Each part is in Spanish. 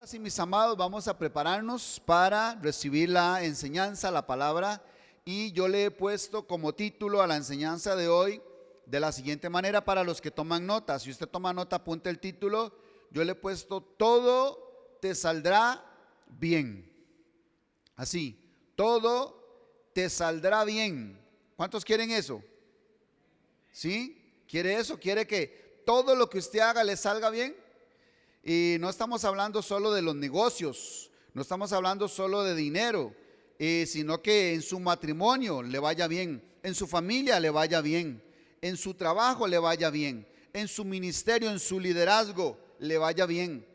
Sí, mis amados, vamos a prepararnos para recibir la enseñanza, la palabra, y yo le he puesto como título a la enseñanza de hoy de la siguiente manera para los que toman nota. Si usted toma nota, apunte el título. Yo le he puesto: todo te saldrá bien. Así, todo te saldrá bien. ¿Cuántos quieren eso? ¿Sí? ¿Quiere eso? ¿Quiere que todo lo que usted haga le salga bien? Y no estamos hablando solo de los negocios, no estamos hablando solo de dinero, sino que en su matrimonio le vaya bien, en su familia le vaya bien, en su trabajo le vaya bien, en su ministerio, en su liderazgo le vaya bien,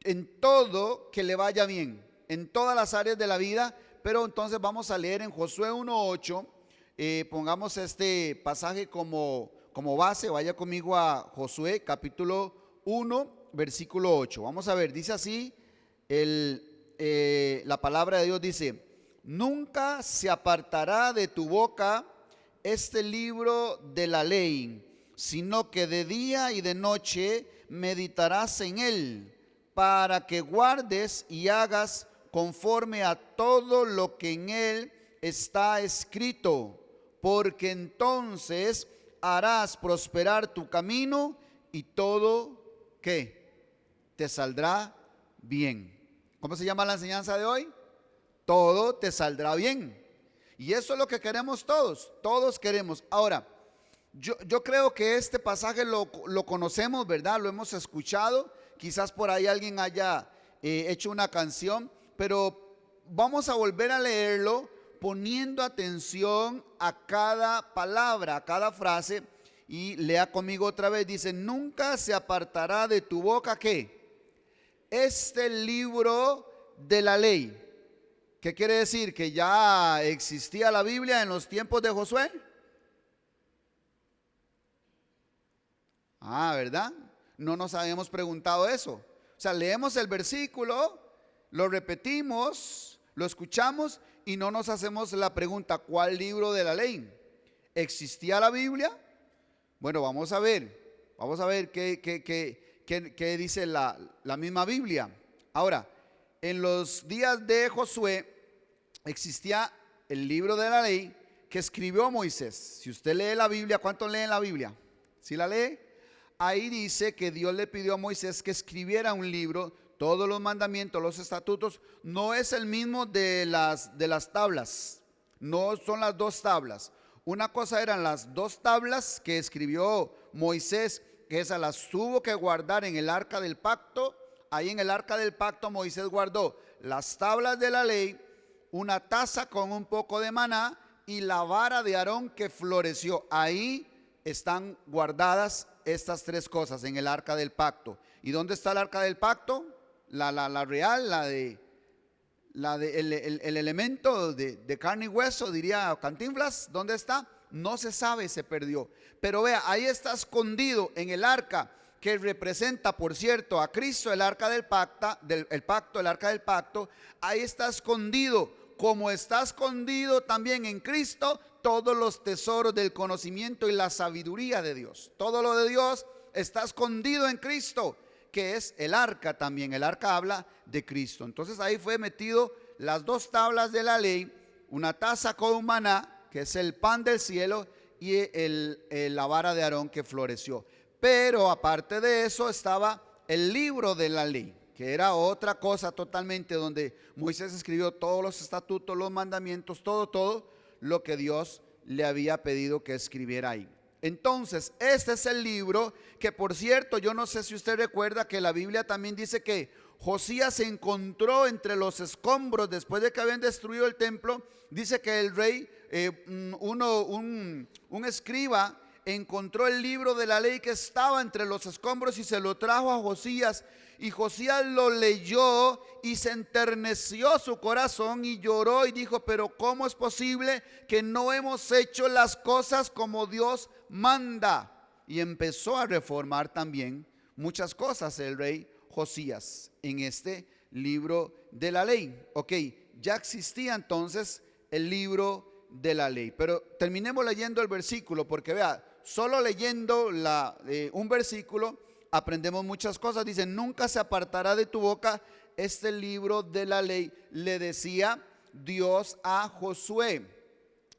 en todo que le vaya bien, en todas las áreas de la vida. Pero entonces vamos a leer en Josué 1:8, pongamos este pasaje como base. Vaya conmigo a Josué capítulo 1, versículo 8. Vamos a ver, dice así la palabra de Dios. Dice: nunca se apartará de tu boca este libro de la ley, sino que de día y de noche meditarás en él, para que guardes y hagas conforme a todo lo que en él está escrito, porque entonces harás prosperar tu camino y todo, ¿qué? Te saldrá bien. ¿Cómo se llama la enseñanza de hoy? Todo te saldrá bien. Y eso es lo que queremos todos queremos. Ahora, yo creo que este pasaje lo conocemos, ¿verdad? Lo hemos escuchado. Quizás por ahí alguien haya hecho una canción, pero vamos a volver a leerlo poniendo atención a cada palabra, a cada frase. Y lea conmigo otra vez. Dice: nunca se apartará de tu boca, ¿qué? Este libro de la ley. ¿Qué quiere decir? ¿Que ya existía la Biblia en los tiempos de Josué? ¿Verdad? No nos habíamos preguntado eso. O sea, leemos el versículo, lo repetimos, lo escuchamos y no nos hacemos la pregunta: ¿cuál libro de la ley? ¿Existía la Biblia? Bueno, vamos a ver qué dice la misma Biblia. Ahora, en los días de Josué existía el libro de la ley que escribió Moisés. Si usted lee la Biblia, ¿cuántos leen la Biblia? ¿Sí la lee? Ahí dice que Dios le pidió a Moisés que escribiera un libro, todos los mandamientos, los estatutos. No es el mismo de las tablas, no son las dos tablas. Una cosa eran las dos tablas que escribió Moisés, que esas las tuvo que guardar en el arca del pacto. Ahí en el arca del pacto Moisés guardó las tablas de la ley, una taza con un poco de maná y la vara de Aarón que floreció. Ahí están guardadas estas tres cosas en el arca del pacto. ¿Y dónde está el arca del pacto? La real, el elemento de carne y hueso, diría Cantinflas. ¿Dónde está? No se sabe, se perdió. Pero vea, ahí está escondido en el arca, que representa, por cierto, a Cristo, el arca del pacto, el arca del pacto. Ahí está escondido, como está escondido también en Cristo, todos los tesoros del conocimiento y la sabiduría de Dios. Todo lo de Dios está escondido en Cristo, que es el arca también. El arca habla de Cristo. Entonces ahí fue metido las dos tablas de la ley, una taza con maná, que es el pan del cielo, y la vara de Aarón que floreció. Pero aparte de eso estaba el libro de la ley, que era otra cosa totalmente, donde Moisés escribió todos los estatutos, los mandamientos, todo lo que Dios le había pedido que escribiera ahí. Entonces, este es el libro que, por cierto, yo no sé si usted recuerda que la Biblia también dice que Josías se encontró entre los escombros después de que habían destruido el templo. Dice que el rey, un escriba, encontró el libro de la ley que estaba entre los escombros y se lo trajo a Josías. Y Josías lo leyó y se enterneció su corazón y lloró y dijo: pero ¿cómo es posible que no hemos hecho las cosas como Dios manda? Y empezó a reformar también muchas cosas el rey Josías en este libro de la ley. Ok, ya existía entonces el libro de la ley. Pero terminemos leyendo el versículo, porque vea, solo leyendo un versículo aprendemos muchas cosas. Dice, nunca se apartará de tu boca este libro de la ley, le decía Dios a Josué.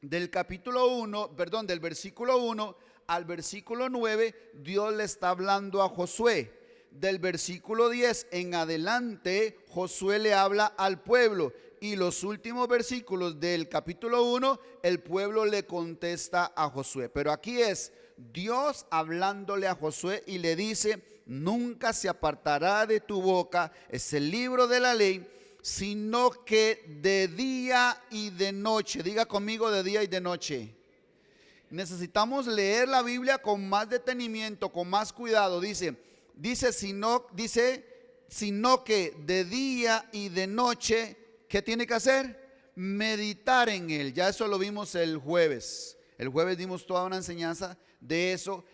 Del del versículo 1 al versículo 9, Dios le está hablando a Josué. Del versículo 10 en adelante, Josué le habla al pueblo. Y los últimos versículos del capítulo 1, el pueblo le contesta a Josué. Pero aquí es Dios hablándole a Josué y le dice, nunca se apartará de tu boca ese libro de la ley, sino que de día y de noche. Diga conmigo, de día y de noche. Necesitamos leer la Biblia con más detenimiento, con más cuidado. Dice, sino que de día y de noche, ¿qué tiene que hacer? Meditar en él. Ya eso lo vimos el jueves. El jueves dimos toda una enseñanza de eso.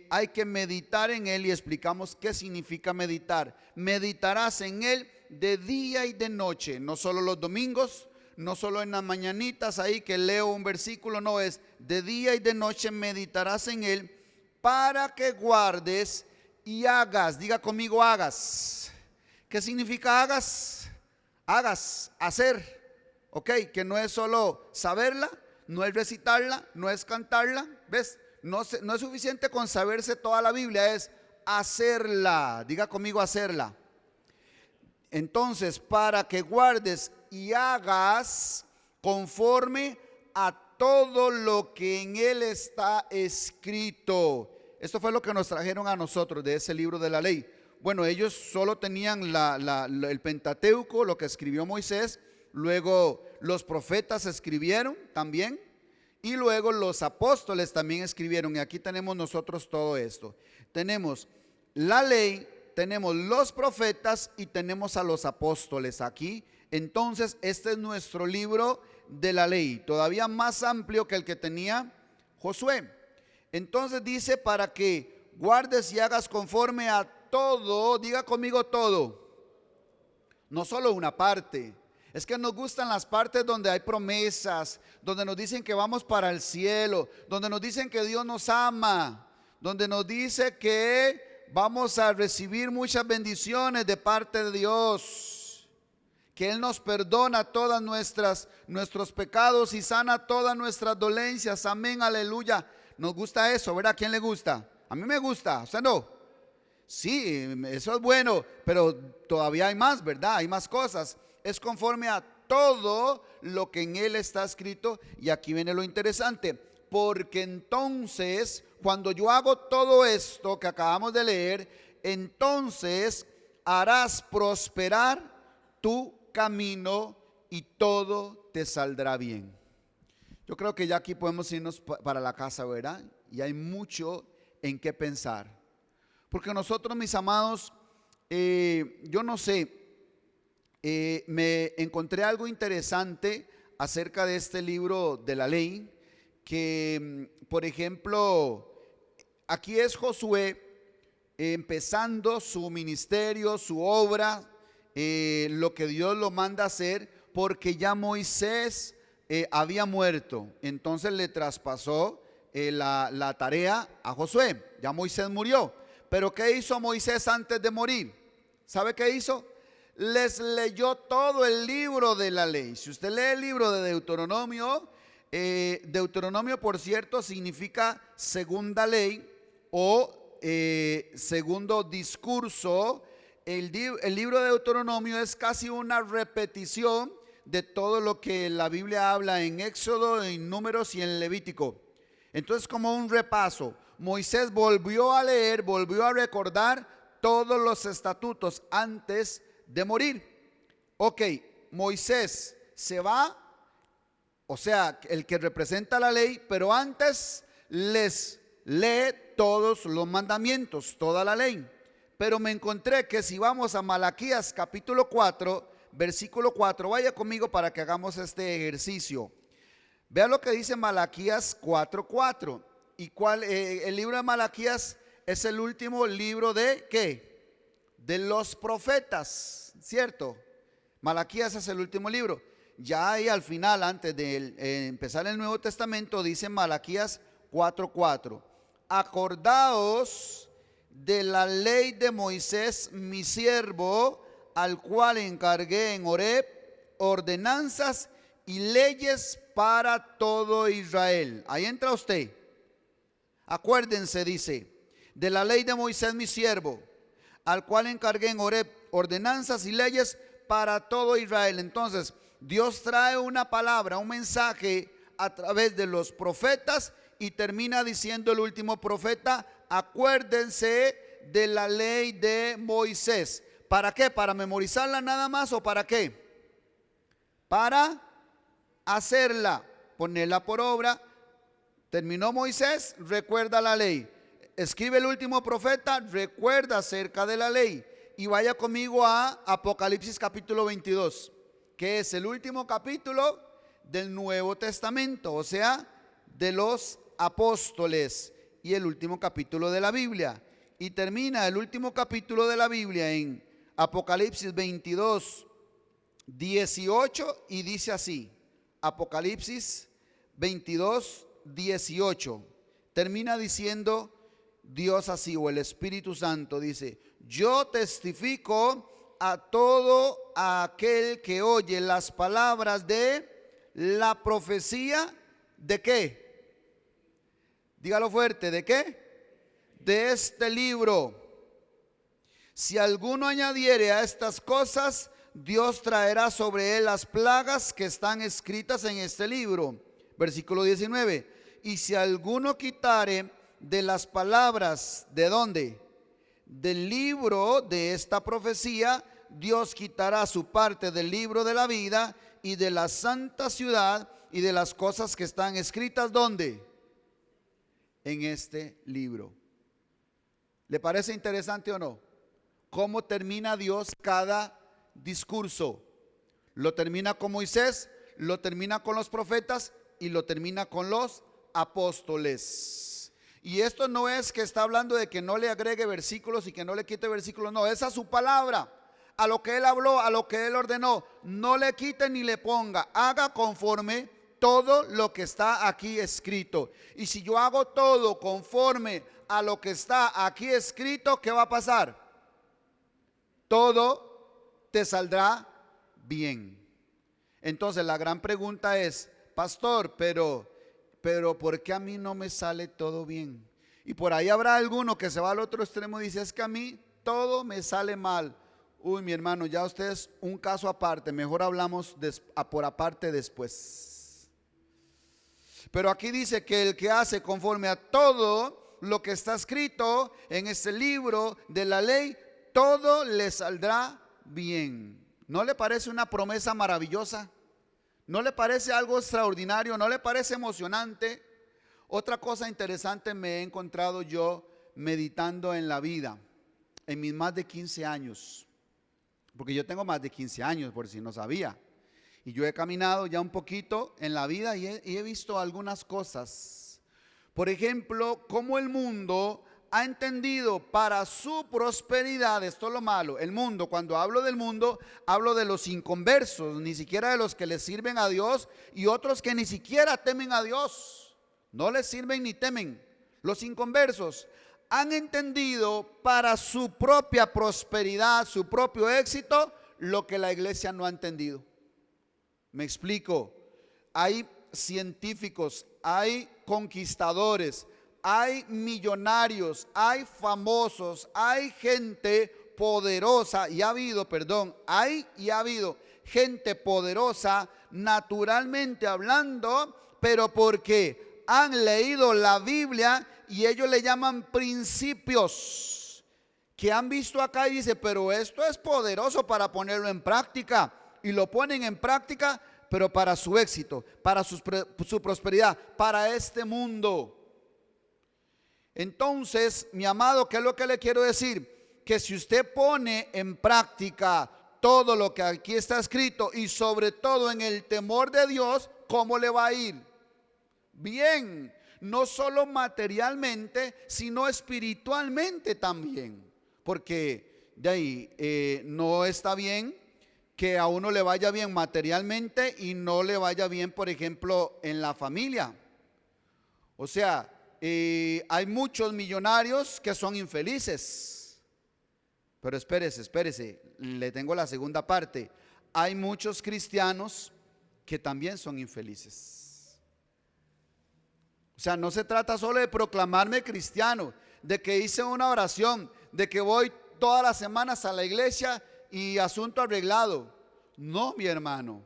Hay que meditar en él y explicamos qué significa meditar. Meditarás en él de día y de noche, no solo los domingos, no solo en las mañanitas ahí que leo un versículo, no, es de día y de noche meditarás en él para que guardes y hagas. Diga conmigo, hagas. ¿Qué significa hagas? Hagas, hacer, ok, que no es solo saberla, no es recitarla, no es cantarla, ¿ves? No es suficiente con saberse toda la Biblia, es hacerla. Diga conmigo, hacerla. Entonces, para que guardes y hagas conforme a todo lo que en él está escrito. Esto fue lo que nos trajeron a nosotros de ese libro de la ley. Bueno, ellos solo tenían el Pentateuco, lo que escribió Moisés. Luego los profetas escribieron también. Y luego los apóstoles también escribieron. Y aquí tenemos nosotros todo esto. Tenemos la ley, tenemos los profetas y tenemos a los apóstoles aquí. Entonces este es nuestro libro de la ley, todavía más amplio que el que tenía Josué. Entonces dice, para que guardes y hagas conforme a todo. Diga conmigo, todo. No solo una parte. Es que nos gustan las partes donde hay promesas, donde nos dicen que vamos para el cielo, donde nos dicen que Dios nos ama, donde nos dice que vamos a recibir muchas bendiciones de parte de Dios, que Él nos perdona todas nuestros pecados y sana todas nuestras dolencias. Amén, aleluya. Nos gusta eso, ¿verdad? ¿A quién le gusta? A mí me gusta, ¿o sea, no? Sí, eso es bueno, pero todavía hay más, ¿verdad? Hay más cosas. Es conforme a todo lo que en él está escrito. Y aquí viene lo interesante, porque entonces cuando yo hago todo esto que acabamos de leer, entonces harás prosperar tu camino y todo te saldrá bien. Yo creo que ya aquí podemos irnos para la casa, ¿verdad? Y hay mucho en qué pensar, porque nosotros, mis amados, yo no sé, me encontré algo interesante acerca de este libro de la ley, que por ejemplo, aquí es Josué empezando su ministerio, su obra, lo que Dios lo manda a hacer, porque ya Moisés había muerto. Entonces le traspasó la tarea a Josué. Ya Moisés murió. Pero ¿qué hizo Moisés antes de morir? ¿Sabe qué hizo? Les leyó todo el libro de la ley. Si usted lee el libro de Deuteronomio, Deuteronomio, por cierto, significa segunda ley o segundo discurso. El libro de Deuteronomio es casi una repetición de todo lo que la Biblia habla en Éxodo, en Números y en Levítico. Entonces, como un repaso, Moisés volvió a leer, volvió a recordar todos los estatutos antes de morir. Ok, Moisés se va, o sea, el que representa la ley, pero antes les lee todos los mandamientos, toda la ley. Pero me encontré que si vamos a Malaquías capítulo 4, versículo 4, vaya conmigo para que hagamos este ejercicio. Vea lo que dice Malaquías 4:4. ¿Y el libro de Malaquías es el último libro de qué? De los profetas, ¿cierto? Malaquías es el último libro. Ya ahí al final, antes de empezar el Nuevo Testamento, dice Malaquías 4:4. Acordaos de la ley de Moisés, mi siervo, al cual encargué en Horeb ordenanzas y leyes para todo Israel. Ahí entra usted. Acuérdense, dice, de la ley de Moisés, mi siervo, al cual encargué en Horeb ordenanzas y leyes para todo Israel. Entonces, Dios trae una palabra, un mensaje a través de los profetas y termina diciendo el último profeta: acuérdense de la ley de Moisés. ¿Para qué? ¿Para memorizarla nada más o para qué? Para hacerla, ponerla por obra. Terminó Moisés, recuerda la ley. Escribe el último profeta, recuerda acerca de la ley. Y vaya conmigo a Apocalipsis capítulo 22, que es el último capítulo del Nuevo Testamento, o sea, de los apóstoles, y el último capítulo de la Biblia. Y termina el último capítulo de la Biblia en Apocalipsis 22, 18, y dice así. Apocalipsis 22, 18. Termina diciendo Dios así, o el Espíritu Santo dice: yo testifico a todo aquel que oye las palabras de la profecía. ¿De qué? Dígalo fuerte, ¿de qué? De este libro. Si alguno añadiere a estas cosas, Dios traerá sobre él las plagas que están escritas en este libro. Versículo 19. Y si alguno quitare de las palabras, ¿de dónde? Del libro de esta profecía, Dios quitará su parte del libro de la vida y de la santa ciudad y de las cosas que están escritas, ¿dónde? En este libro. ¿Le parece interesante o no? ¿Cómo termina Dios cada discurso? Lo termina con Moisés, lo termina con los profetas y lo termina con los apóstoles. Y esto no es que está hablando de que no le agregue versículos y que no le quite versículos, no, es a su palabra, a lo que él habló, a lo que él ordenó. No le quite ni le ponga, haga conforme todo lo que está aquí escrito. Y si yo hago todo conforme a lo que está aquí escrito, ¿qué va a pasar? Todo te saldrá bien. Entonces la gran pregunta es: pastor, pero ¿por qué a mí no me sale todo bien? Y por ahí habrá alguno que se va al otro extremo y dice: es que a mí todo me sale mal. Uy, mi hermano, ya usted es un caso aparte, mejor hablamos por aparte después. Pero aquí dice que el que hace conforme a todo lo que está escrito en este libro de la ley, todo le saldrá bien. ¿No le parece una promesa maravillosa? ¿No le parece algo extraordinario? ¿No le parece emocionante? Otra cosa interesante me he encontrado yo meditando en la vida, en mis más de 15 años, porque yo tengo más de 15 años, por si no sabía, y yo he caminado ya un poquito en la vida y he visto algunas cosas. Por ejemplo, cómo el mundo ha entendido para su prosperidad, esto es lo malo, el mundo, cuando hablo del mundo, hablo de los inconversos, ni siquiera de los que le sirven a Dios, y otros que ni siquiera temen a Dios, no les sirven ni temen. Los inconversos han entendido para su propia prosperidad, su propio éxito, lo que la iglesia no ha entendido. Me explico. Hay científicos, hay conquistadores, hay millonarios, hay famosos, hay gente poderosa, y ha habido gente poderosa naturalmente hablando, pero porque han leído la Biblia y ellos le llaman principios, que han visto acá y dice: pero esto es poderoso para ponerlo en práctica, y lo ponen en práctica, pero para su éxito, para su prosperidad, para este mundo. Entonces, mi amado, ¿qué es lo que le quiero decir? Que si usted pone en práctica todo lo que aquí está escrito, y sobre todo en el temor de Dios, ¿cómo le va a ir? Bien, no solo materialmente, sino espiritualmente también. Porque de ahí no está bien que a uno le vaya bien materialmente y no le vaya bien, por ejemplo, en la familia. O sea, hay muchos millonarios que son infelices. Pero espérese, le tengo la segunda parte. Hay muchos cristianos que también son infelices. O sea, no se trata solo de proclamarme cristiano, de que hice una oración, de que voy todas las semanas a la iglesia y asunto arreglado. No, mi hermano.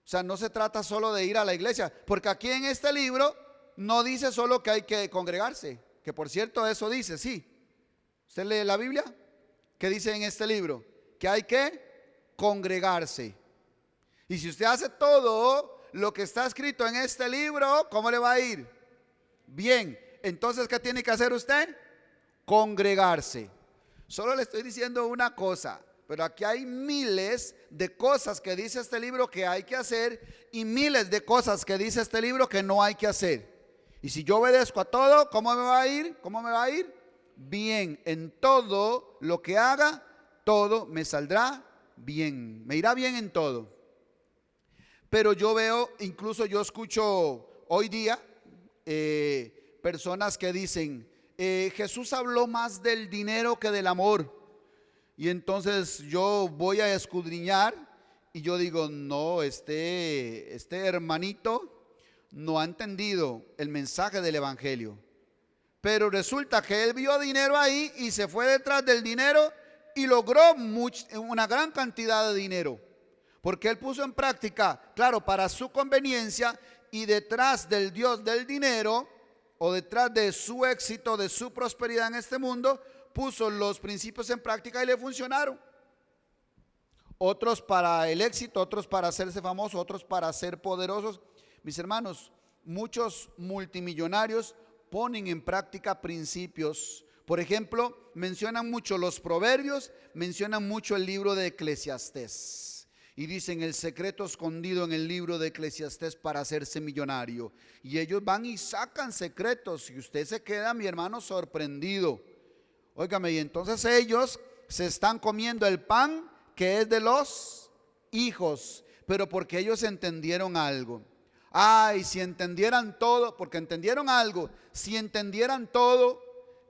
O sea, no se trata solo de ir a la iglesia, porque aquí en este libro no dice solo que hay que congregarse, que por cierto eso dice, sí. ¿Usted lee la Biblia? ¿Qué dice en este libro? Que hay que congregarse. Y si usted hace todo lo que está escrito en este libro, ¿cómo le va a ir? Bien. Entonces, ¿qué tiene que hacer usted? Congregarse. Solo le estoy diciendo una cosa, pero aquí hay miles de cosas que dice este libro que hay que hacer y miles de cosas que dice este libro que no hay que hacer. Y si yo obedezco a todo, ¿cómo me va a ir? ¿Cómo me va a ir? Bien. En todo lo que haga, todo me saldrá bien. Me irá bien en todo. Pero yo veo, incluso yo escucho hoy día personas que dicen, Jesús habló más del dinero que del amor. Y entonces yo voy a escudriñar y yo digo, no, este hermanito no ha entendido el mensaje del evangelio. Pero resulta que él vio dinero ahí y se fue detrás del dinero y logró una gran cantidad de dinero. Porque él puso en práctica, claro, para su conveniencia, y detrás del Dios del dinero, o detrás de su éxito, de su prosperidad en este mundo, puso los principios en práctica y le funcionaron. Otros para el éxito, otros para hacerse famosos, otros para ser poderosos. Mis hermanos, muchos multimillonarios ponen en práctica principios. Por ejemplo, mencionan mucho los proverbios, mencionan mucho el libro de Eclesiastés. Y dicen el secreto escondido en el libro de Eclesiastés para hacerse millonario. Y ellos van y sacan secretos y usted se queda, mi hermano, sorprendido. Óigame, y entonces ellos se están comiendo el pan que es de los hijos, pero porque ellos entendieron algo. Ay, si entendieran todo, porque entendieron algo, si entendieran todo,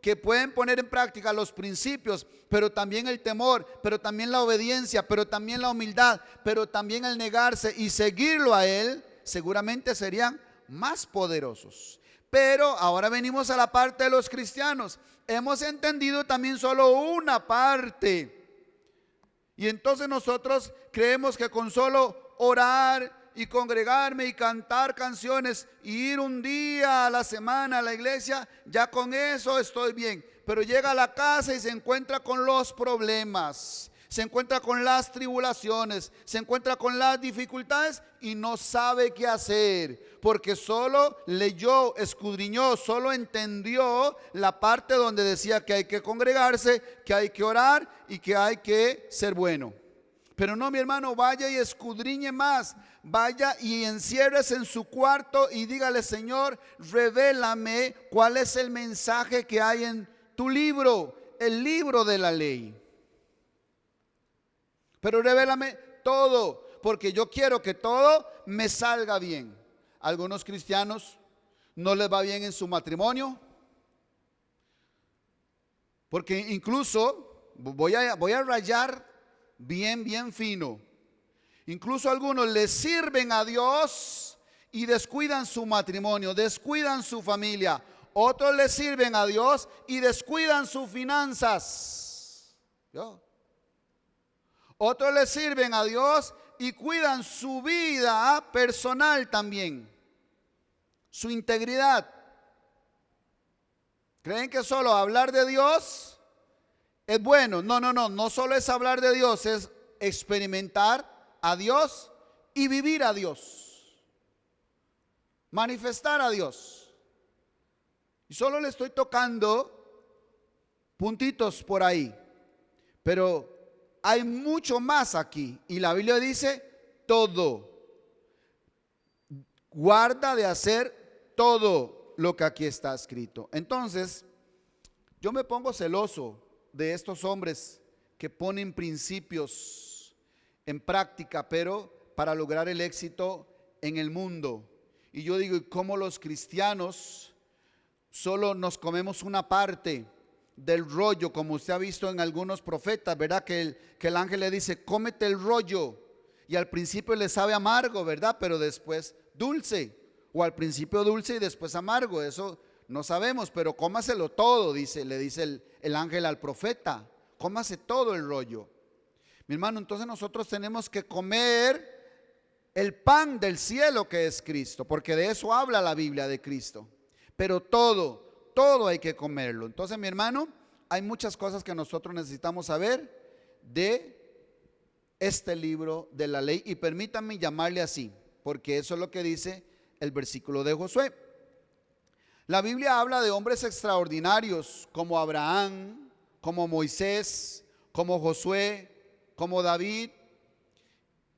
que pueden poner en práctica los principios, pero también el temor, pero también la obediencia, pero también la humildad, pero también el negarse y seguirlo a Él, seguramente serían más poderosos. Pero ahora venimos a la parte de los cristianos. Hemos entendido también solo una parte. Y entonces nosotros creemos que con solo orar y congregarme y cantar canciones y ir un día a la semana a la iglesia, ya con eso estoy bien. Pero llega a la casa y se encuentra con los problemas, se encuentra con las tribulaciones, se encuentra con las dificultades y no sabe qué hacer, porque solo leyó, escudriñó, solo entendió la parte donde decía que hay que congregarse, que hay que orar y que hay que ser bueno. Pero no, mi hermano, vaya y escudriñe más. Vaya y enciérrese en su cuarto y dígale, Señor, revélame cuál es el mensaje que hay en tu libro, el libro de la ley. Pero revélame todo, porque yo quiero que todo me salga bien. Algunos cristianos no les va bien en su matrimonio, porque incluso voy a rayar bien fino. Incluso algunos le sirven a Dios y descuidan su matrimonio, descuidan su familia. Otros le sirven a Dios y descuidan sus finanzas. Otros le sirven a Dios y cuidan su vida personal también, su integridad. ¿Creen que solo hablar de Dios es bueno? No solo es hablar de Dios, es experimentar a Dios y vivir a Dios, manifestar a Dios. Y solo le estoy tocando puntitos por ahí, pero hay mucho más aquí. Y la Biblia dice todo. Guarda de hacer todo lo que aquí está escrito. Entonces, yo me pongo celoso de estos hombres que ponen principios en práctica, pero para lograr el éxito en el mundo. Y yo digo, ¿y cómo los cristianos solo nos comemos una parte del rollo, como usted ha visto en algunos profetas, ¿verdad? Que el ángel le dice, cómete el rollo. Y al principio le sabe amargo, ¿verdad? Pero después dulce. O al principio dulce y después amargo. Eso no sabemos, pero cómaselo todo, le dice el ángel al profeta. Cómase todo el rollo. Mi hermano, entonces nosotros tenemos que comer el pan del cielo que es Cristo, porque de eso habla la Biblia de Cristo. Pero todo hay que comerlo. Entonces, mi hermano, hay muchas cosas que nosotros necesitamos saber de este libro de la ley, y permítanme llamarle así, porque eso es lo que dice el versículo de Josué. La Biblia habla de hombres extraordinarios como Abraham, como Moisés, como Josué, como David,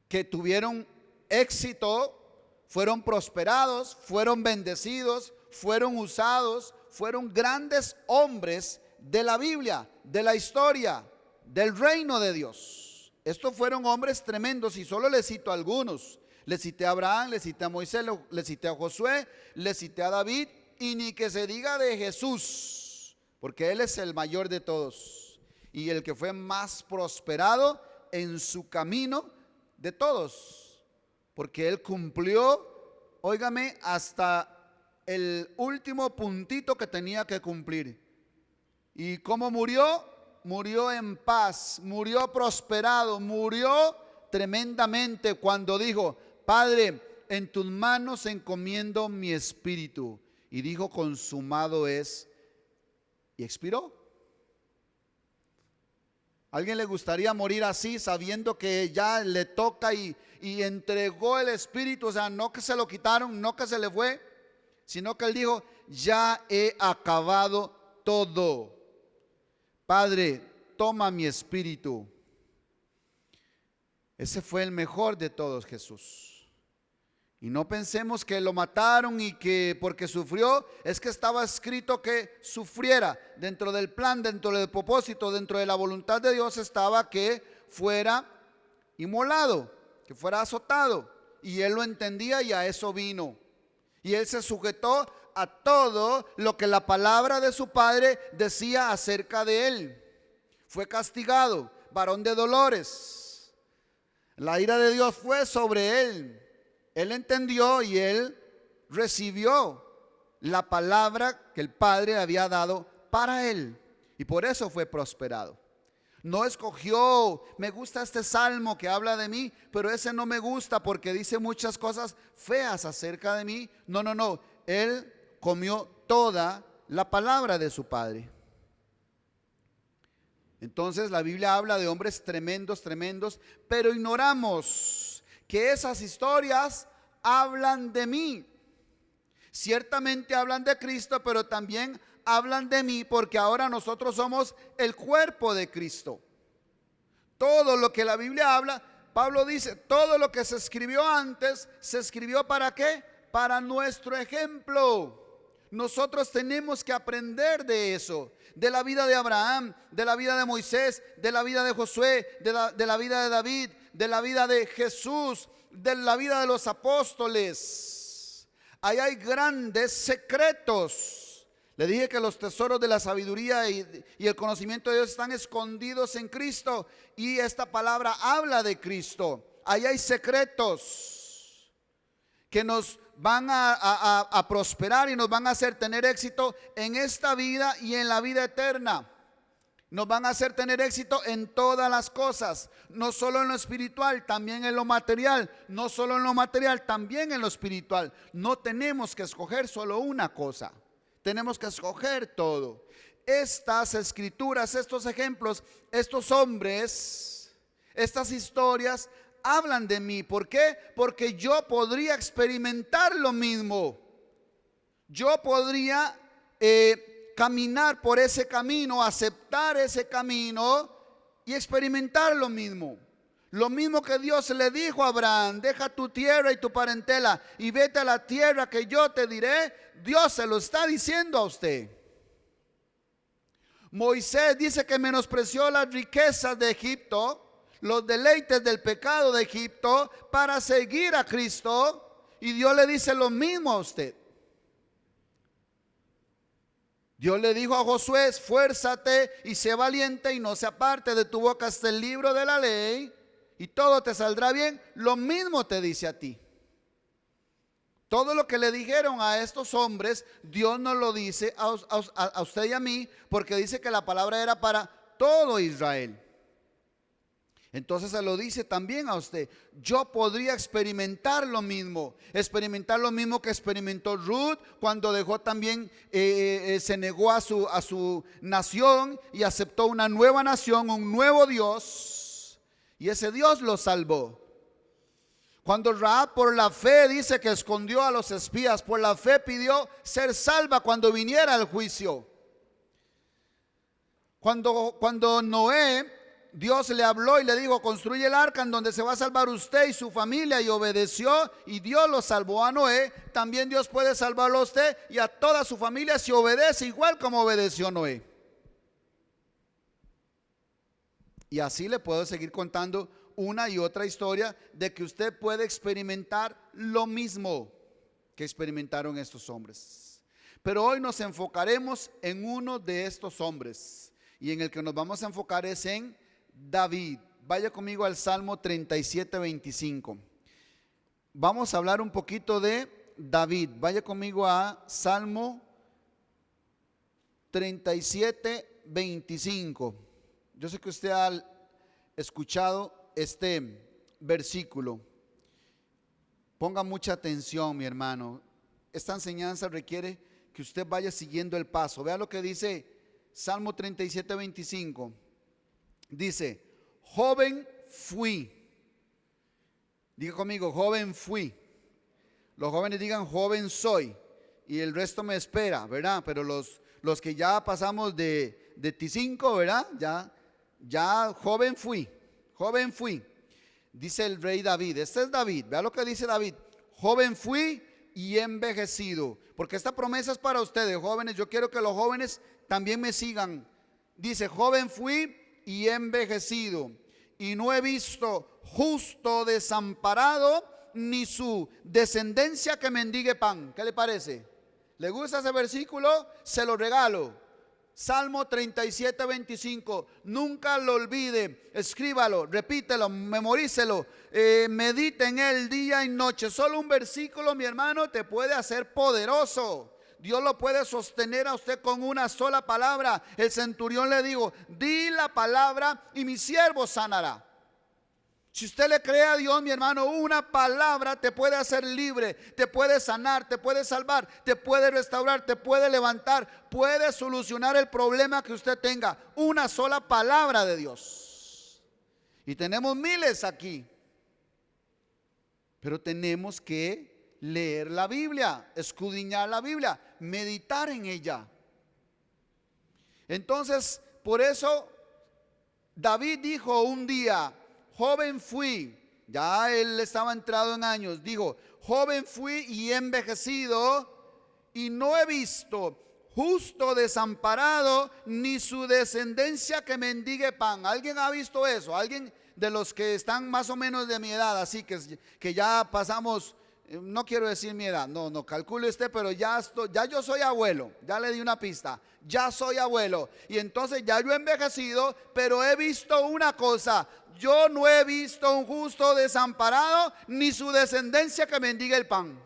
que tuvieron éxito, fueron prosperados, fueron bendecidos, fueron usados, fueron grandes hombres de la Biblia, de la historia, del reino de Dios. Estos fueron hombres tremendos, y solo les cito algunos. Le cité a Abraham, le cité a Moisés, le cité a Josué, le cité a David, y ni que se diga de Jesús, porque Él es el mayor de todos y el que fue más prosperado en su camino de todos, porque Él cumplió, óigame, hasta el último puntito que tenía que cumplir. ¿Y cómo murió? Murió en paz, murió prosperado, murió tremendamente cuando dijo, Padre, en tus manos encomiendo mi espíritu. Y dijo, consumado es, y expiró. ¿A alguien le gustaría morir así, sabiendo que ya le toca y entregó el espíritu? O sea, no que se lo quitaron, no que se le fue, sino que él dijo, ya he acabado todo. Padre, toma mi espíritu. Ese fue el mejor de todos, Jesús. Y no pensemos que lo mataron y que porque sufrió, es que estaba escrito que sufriera. Dentro del plan, dentro del propósito, dentro de la voluntad de Dios estaba que fuera inmolado, que fuera azotado. Y Él lo entendía y a eso vino. Y Él se sujetó a todo lo que la palabra de su Padre decía acerca de Él. Fue castigado, varón de dolores. La ira de Dios fue sobre Él. Él entendió y Él recibió la palabra que el Padre había dado para Él. Y por eso fue prosperado. No escogió, me gusta este salmo que habla de mí, pero ese no me gusta porque dice muchas cosas feas acerca de mí. No. Él comió toda la palabra de su Padre. Entonces la Biblia habla de hombres tremendos, pero ignoramos que esas historias hablan de mí. Ciertamente hablan de Cristo, pero también hablan de mí, porque ahora nosotros somos el cuerpo de Cristo. Todo lo que la Biblia habla, Pablo dice, todo lo que se escribió antes, se escribió ¿para qué? Para nuestro ejemplo. Nosotros tenemos que aprender de eso, de la vida de Abraham, de la vida de Moisés, de la vida de Josué, de la vida de David, de la vida de Jesús, de la vida de los apóstoles. Ahí hay grandes secretos. Le dije que los tesoros de la sabiduría y el conocimiento de Dios están escondidos en Cristo, y esta palabra habla de Cristo. Ahí hay secretos que nos van a prosperar y nos van a hacer tener éxito en esta vida y en la vida eterna. Nos van a hacer tener éxito en todas las cosas, no solo en lo espiritual, también en lo material. No solo en lo material, también en lo espiritual. No tenemos que escoger solo una cosa, tenemos que escoger todo. Estas escrituras, estos ejemplos, estos hombres, estas historias hablan de mí. ¿Por qué? Porque yo podría experimentar lo mismo. Yo podría caminar por ese camino, aceptar ese camino y experimentar lo mismo. Lo mismo que Dios le dijo a Abraham: deja tu tierra y tu parentela y vete a la tierra que yo te diré. Dios se lo está diciendo a usted. Moisés dice que menospreció las riquezas de Egipto, los deleites del pecado de Egipto, para seguir a Cristo, y Dios le dice lo mismo a usted. Moisés dice que menospreció las riquezas de Egipto, los deleites del pecado de Egipto, para seguir a Cristo, y Dios le dice lo mismo a usted. Moisés dice que menospreció las riquezas de Egipto, los deleites del pecado de Egipto, para seguir a Cristo, y Dios le dice lo mismo a usted. Dios le dijo a Josué: esfuérzate y sé valiente y no se aparte de tu boca este libro de la ley y todo te saldrá bien. Lo mismo te dice a ti. Todo lo que le dijeron a estos hombres, Dios nos lo dice a usted y a mí, porque dice que la palabra era para todo Israel. Entonces se lo dice también a usted. Yo podría experimentar lo mismo que experimentó Ruth cuando dejó también, se negó a su nación y aceptó una nueva nación, un nuevo Dios, y ese Dios lo salvó. Cuando Rahab por la fe dice que escondió a los espías, por la fe pidió ser salva cuando viniera el juicio. Cuando Noé, Dios le habló y le dijo: construye el arca en donde se va a salvar usted y su familia, y obedeció y Dios lo salvó a Noé. También Dios puede salvarlo a usted y a toda su familia si obedece igual como obedeció Noé. Y así le puedo seguir contando una y otra historia de que usted puede experimentar lo mismo que experimentaron estos hombres. Pero hoy nos enfocaremos en uno de estos hombres, y en el que nos vamos a enfocar es en David. Vaya conmigo al Salmo 37, 25. Vamos a hablar un poquito de David. Vaya conmigo a Salmo 37, 25. Yo sé que usted ha escuchado este versículo. Ponga mucha atención, mi hermano. Esta enseñanza requiere que usted vaya siguiendo el paso. Vea lo que dice Salmo 37, 25. Dice: joven fui. Diga conmigo: joven fui. Los jóvenes digan: joven soy. Y el resto me espera, ¿verdad? Pero los que ya pasamos de T5, ¿verdad? Ya joven fui. Joven fui. Dice el rey David. Este es David. Vea lo que dice David: joven fui y envejecido. Porque esta promesa es para ustedes, jóvenes. Yo quiero que los jóvenes también me sigan. Dice: joven fui y envejecido, y no he visto justo desamparado, ni su descendencia que mendigue pan. ¿Qué le parece? ¿Le gusta ese versículo? Se lo regalo. Salmo 37, 25. Nunca lo olvide, escríbalo, repítelo, memorícelo, medite en él día y noche. Solo un versículo, mi hermano, te puede hacer poderoso. Dios lo puede sostener a usted con una sola palabra. El centurión le dijo: di la palabra y mi siervo sanará. Si usted le cree a Dios, mi hermano, una palabra te puede hacer libre, te puede sanar, te puede salvar, te puede restaurar, te puede levantar, puede solucionar el problema que usted tenga. Una sola palabra de Dios. Y tenemos miles aquí, pero tenemos que leer la Biblia, escudriñar la Biblia, meditar en ella. Entonces, por eso David dijo un día: joven fui. Ya él estaba entrado en años. Dijo: joven fui y envejecido, y no he visto justo desamparado, ni su descendencia que mendigue pan. ¿Alguien ha visto eso? ¿Alguien de los que están más o menos de mi edad? Así que ya pasamos, no quiero decir mi edad, no calcule usted, pero ya yo soy abuelo. Ya le di una pista: ya soy abuelo, y entonces ya yo he envejecido, pero he visto una cosa: yo no he visto un justo desamparado, ni su descendencia que mendigue el pan.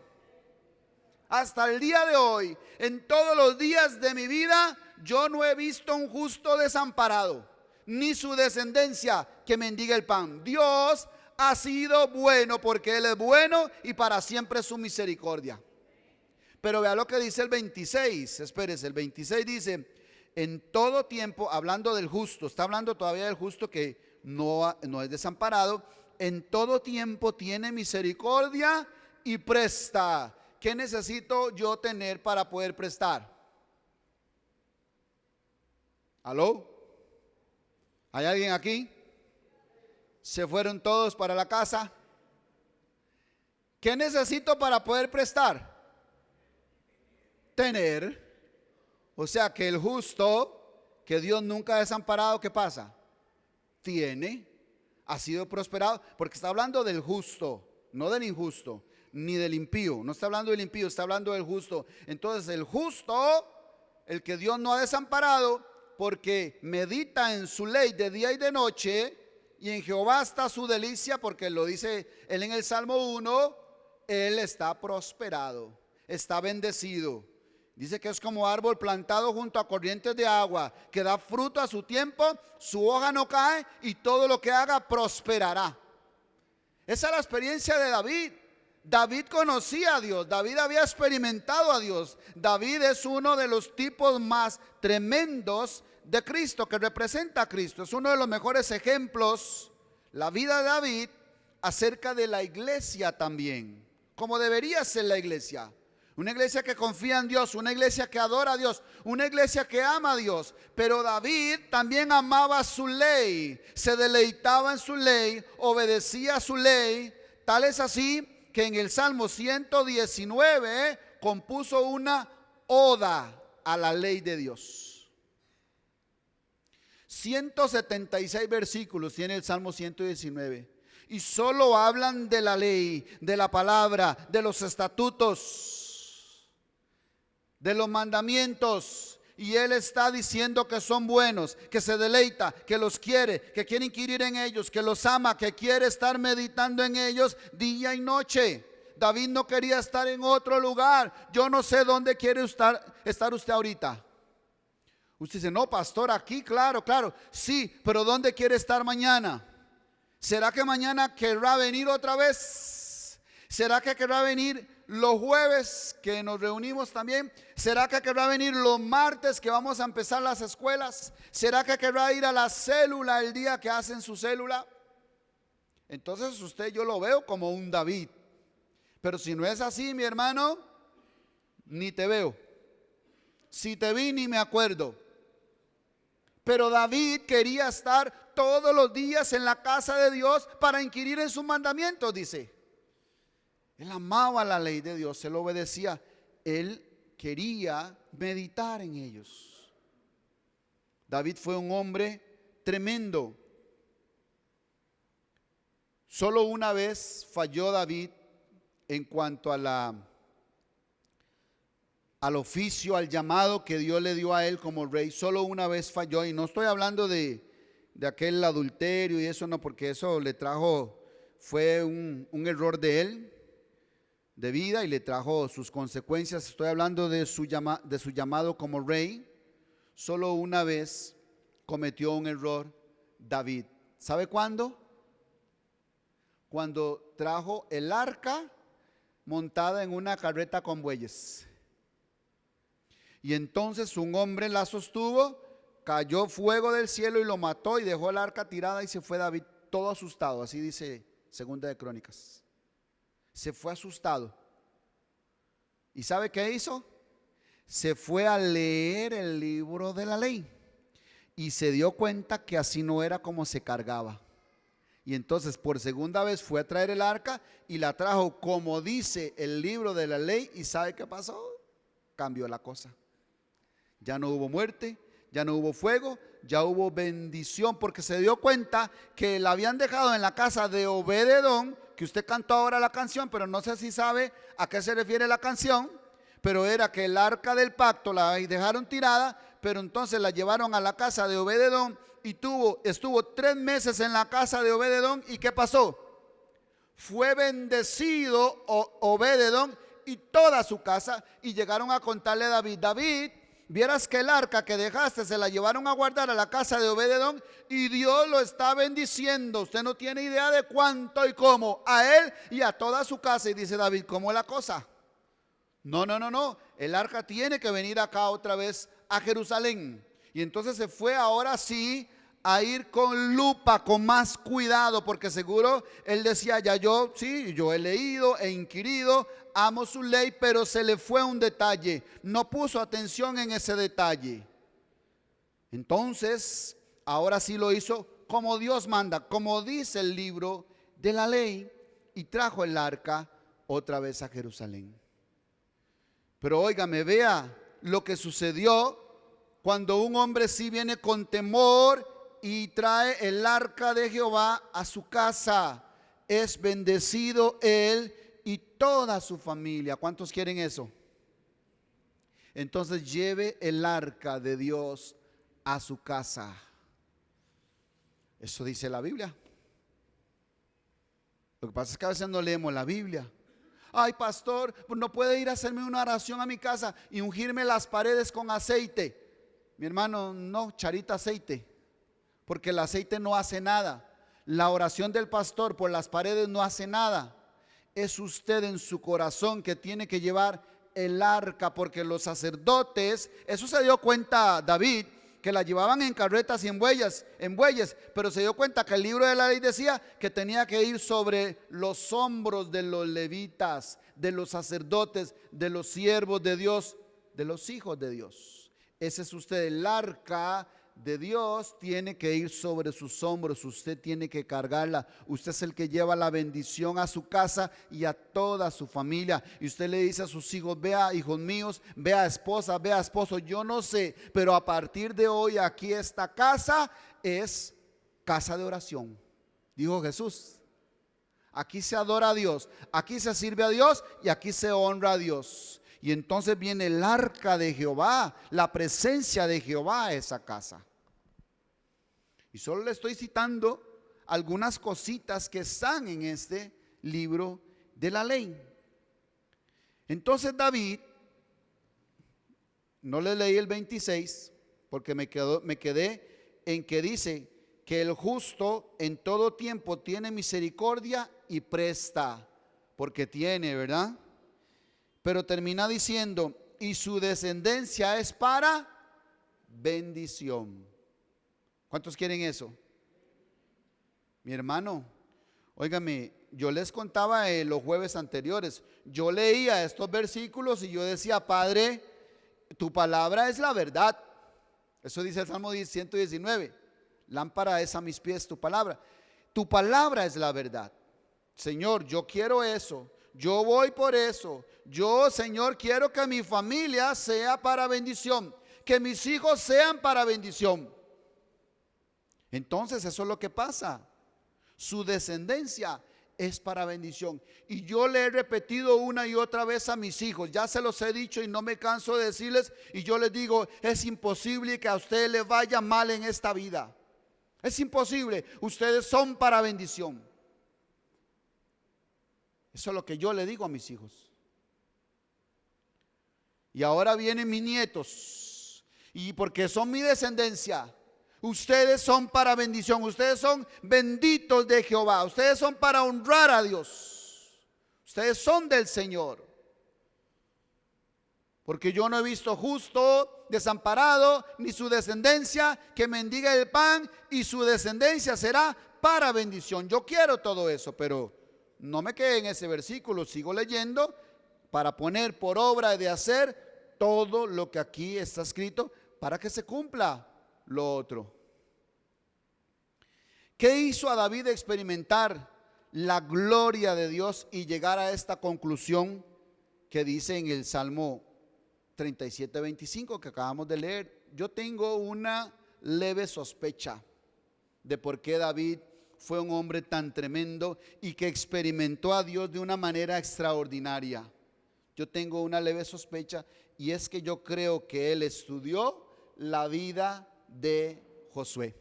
Hasta el día de hoy, en todos los días de mi vida, yo no he visto un justo desamparado, ni su descendencia que mendigue el pan. Dios ha sido bueno, porque Él es bueno y para siempre es su misericordia. Pero vea lo que dice el 26. Espérese, el 26 dice: en todo tiempo, hablando del justo, está hablando todavía del justo que no es desamparado. En todo tiempo tiene misericordia y presta. ¿Qué necesito yo tener para poder prestar? ¿Aló? ¿Hay alguien aquí? ¿Se fueron todos para la casa? ¿Qué necesito para poder prestar? Tener. O sea que el justo, que Dios nunca ha desamparado, ¿qué pasa? Tiene, ha sido prosperado, porque está hablando del justo, no del injusto, ni del impío. No está hablando del impío, está hablando del justo. Entonces el justo el que Dios no ha desamparado, porque medita en su ley de día y de noche, y en Jehová está su delicia, porque lo dice él en el Salmo 1, él está prosperado, está bendecido. Dice que es como árbol plantado junto a corrientes de agua, que da fruto a su tiempo, su hoja no cae y todo lo que haga prosperará. Esa es la experiencia de David. David conocía a Dios, David había experimentado a Dios. David es uno de los tipos más tremendos de Cristo, que representa a Cristo. Es uno de los mejores ejemplos, la vida de David, acerca de la iglesia también, como debería ser la iglesia. Una iglesia que confía en Dios, una iglesia que adora a Dios, una iglesia que ama a Dios. Pero David también amaba su ley, se deleitaba en su ley, obedecía a su ley. Tal es así que en el Salmo 119 compuso una oda a la ley de Dios. 176 versículos tiene el Salmo 119 y solo hablan de la ley, de la palabra, de los estatutos, de los mandamientos. Y él está diciendo que son buenos, que se deleita, que los quiere, que quiere inquirir en ellos, que los ama, que quiere estar meditando en ellos día y noche. David no quería estar en otro lugar. Yo no sé dónde quiere estar usted ahorita. Usted dice, no, pastor, aquí, claro, sí, pero ¿dónde quiere estar mañana? ¿Será que mañana querrá venir otra vez? ¿Será que querrá venir los jueves que nos reunimos también? ¿Será que querrá venir los martes que vamos a empezar las escuelas? ¿Será que querrá ir a la célula el día que hacen su célula? Entonces usted, yo lo veo como un David. Pero si no es así, mi hermano, ni te veo. Si te vi, ni me acuerdo. Pero David quería estar todos los días en la casa de Dios para inquirir en sus mandamientos, dice. Él amaba la ley de Dios, él obedecía, él quería meditar en ellos. David fue un hombre tremendo. Solo una vez falló David en cuanto al oficio, al llamado que Dios le dio a él como rey. Solo una vez falló, y no estoy hablando de aquel adulterio y eso, no, porque eso le trajo, fue un error de él, de vida, y le trajo sus consecuencias. Estoy hablando de su llamado como rey. Solo una vez cometió un error David. ¿Sabe cuándo? Cuando trajo el arca montada en una carreta con bueyes. Y entonces un hombre la sostuvo, cayó fuego del cielo y lo mató, y dejó el arca tirada, y se fue David todo asustado. Así dice Segunda de Crónicas. Se fue asustado. ¿Y sabe qué hizo? Se fue a leer el libro de la ley y se dio cuenta que así no era como se cargaba. Y entonces por segunda vez fue a traer el arca y la trajo como dice el libro de la ley. ¿Y sabe qué pasó? Cambió la cosa. Ya no hubo muerte, ya no hubo fuego, ya hubo bendición, porque se dio cuenta que la habían dejado en la casa de Obed-edom, que usted cantó ahora la canción, pero no sé si sabe a qué se refiere la canción. Pero era que el arca del pacto la dejaron tirada, pero entonces la llevaron a la casa de Obed-edom y estuvo 3 meses en la casa de Obed-edom. ¿Y qué pasó? Fue bendecido Obed-edom y toda su casa, y llegaron a contarle a David: David, vieras que el arca que dejaste se la llevaron a guardar a la casa de Obed-edom y Dios lo está bendiciendo. Usted no tiene idea de cuánto y cómo, a él y a toda su casa. Y dice David: ¿cómo es la cosa? No, el arca tiene que venir acá otra vez a Jerusalén. Y entonces se fue ahora sí a ir con lupa, con más cuidado, porque seguro él decía: ya yo he leído, he inquirido, amo su ley, pero se le fue un detalle, no puso atención en ese detalle. Entonces ahora sí lo hizo como Dios manda, como dice el libro de la ley, y trajo el arca otra vez a Jerusalén. Pero óigame, vea lo que sucedió cuando un hombre sí viene con temor y trae el arca de Jehová a su casa. Es bendecido él y toda su familia. ¿Cuántos quieren eso? entonces lleve el arca de Dios a su casa. Eso dice la Biblia. Lo que pasa es que a veces no leemos la Biblia. Ay, pastor, pues no puede ir a hacerme una oración a mi casa y ungirme las paredes con aceite. Mi hermano, no, charita aceite, porque el aceite no hace nada. La oración del pastor por las paredes no hace nada. Es usted en su corazón que tiene que llevar el arca, porque los sacerdotes, eso se dio cuenta David, que la llevaban en carretas y en bueyes, pero se dio cuenta que el libro de la ley decía que tenía que ir sobre los hombros de los levitas, de los sacerdotes, de los siervos de Dios, de los hijos de Dios. Ese es usted, el arca de Dios tiene que ir sobre sus hombros, usted tiene que cargarla. Usted es el que lleva la bendición a su casa y a toda su familia. Y usted le dice a sus hijos: vea, hijos míos, vea, esposa, vea, esposo, yo no sé, pero a partir de hoy aquí esta casa es casa de oración, dijo Jesús. Aquí se adora a Dios, aquí se sirve a Dios y aquí se honra a Dios. Y entonces viene el arca de Jehová, la presencia de Jehová a esa casa. Y solo le estoy citando algunas cositas que están en este libro de la ley. Entonces David, no le leí el 26 porque me quedé en que dice que el justo en todo tiempo tiene misericordia y presta, porque tiene, ¿verdad? Pero termina diciendo: y su descendencia es para bendición. ¿Cuántos quieren eso? Mi hermano, óigame, yo les contaba los jueves anteriores, yo leía estos versículos y yo decía: Padre, tu palabra es la verdad. Eso dice el Salmo 119. Lámpara es a mis pies tu palabra. Tu palabra es la verdad. Señor, yo quiero eso. Yo voy por eso. Yo, Señor, quiero que mi familia sea para bendición, que mis hijos sean para bendición. Entonces eso es lo que pasa. Su descendencia es para bendición. Y yo le he repetido una y otra vez a mis hijos, ya se los he dicho y no me canso de decirles, y yo les digo: es imposible que a ustedes les vaya mal en esta vida. Es imposible. Ustedes son para bendición. Eso es lo que yo le digo a mis hijos. Y ahora vienen mis nietos, y porque son mi descendencia, ustedes son para bendición. Ustedes son benditos de Jehová. Ustedes son para honrar a Dios. Ustedes son del Señor. Porque yo no he visto justo desamparado, ni su descendencia que mendiga el pan, y su descendencia será para bendición. Yo quiero todo eso, pero no me quedé en ese versículo, sigo leyendo para poner por obra de hacer todo lo que aquí está escrito para que se cumpla lo otro. ¿Qué hizo a David experimentar la gloria de Dios y llegar a esta conclusión que dice en el Salmo 37:25 que acabamos de leer? Yo tengo una leve sospecha de por qué David fue un hombre tan tremendo y que experimentó a Dios de una manera extraordinaria. Yo tengo una leve sospecha, y es que yo creo que él estudió la vida de Josué.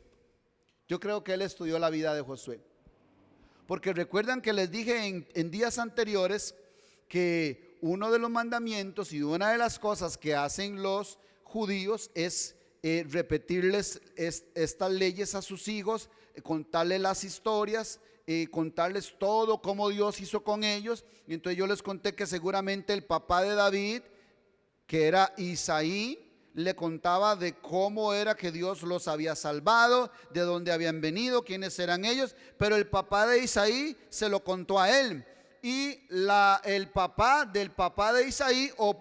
Yo creo que él estudió la vida de Josué, porque recuerdan que les dije en días anteriores que uno de los mandamientos y una de las cosas que hacen los judíos es repetirles estas leyes a sus hijos, contarles las historias, contarles todo cómo Dios hizo con ellos. Y entonces yo les conté que seguramente el papá de David, que era Isaí, le contaba de cómo era que Dios los había salvado, de dónde habían venido, quiénes eran ellos. Pero el papá de Isaí se lo contó a él, y el papá del papá de Isaí, o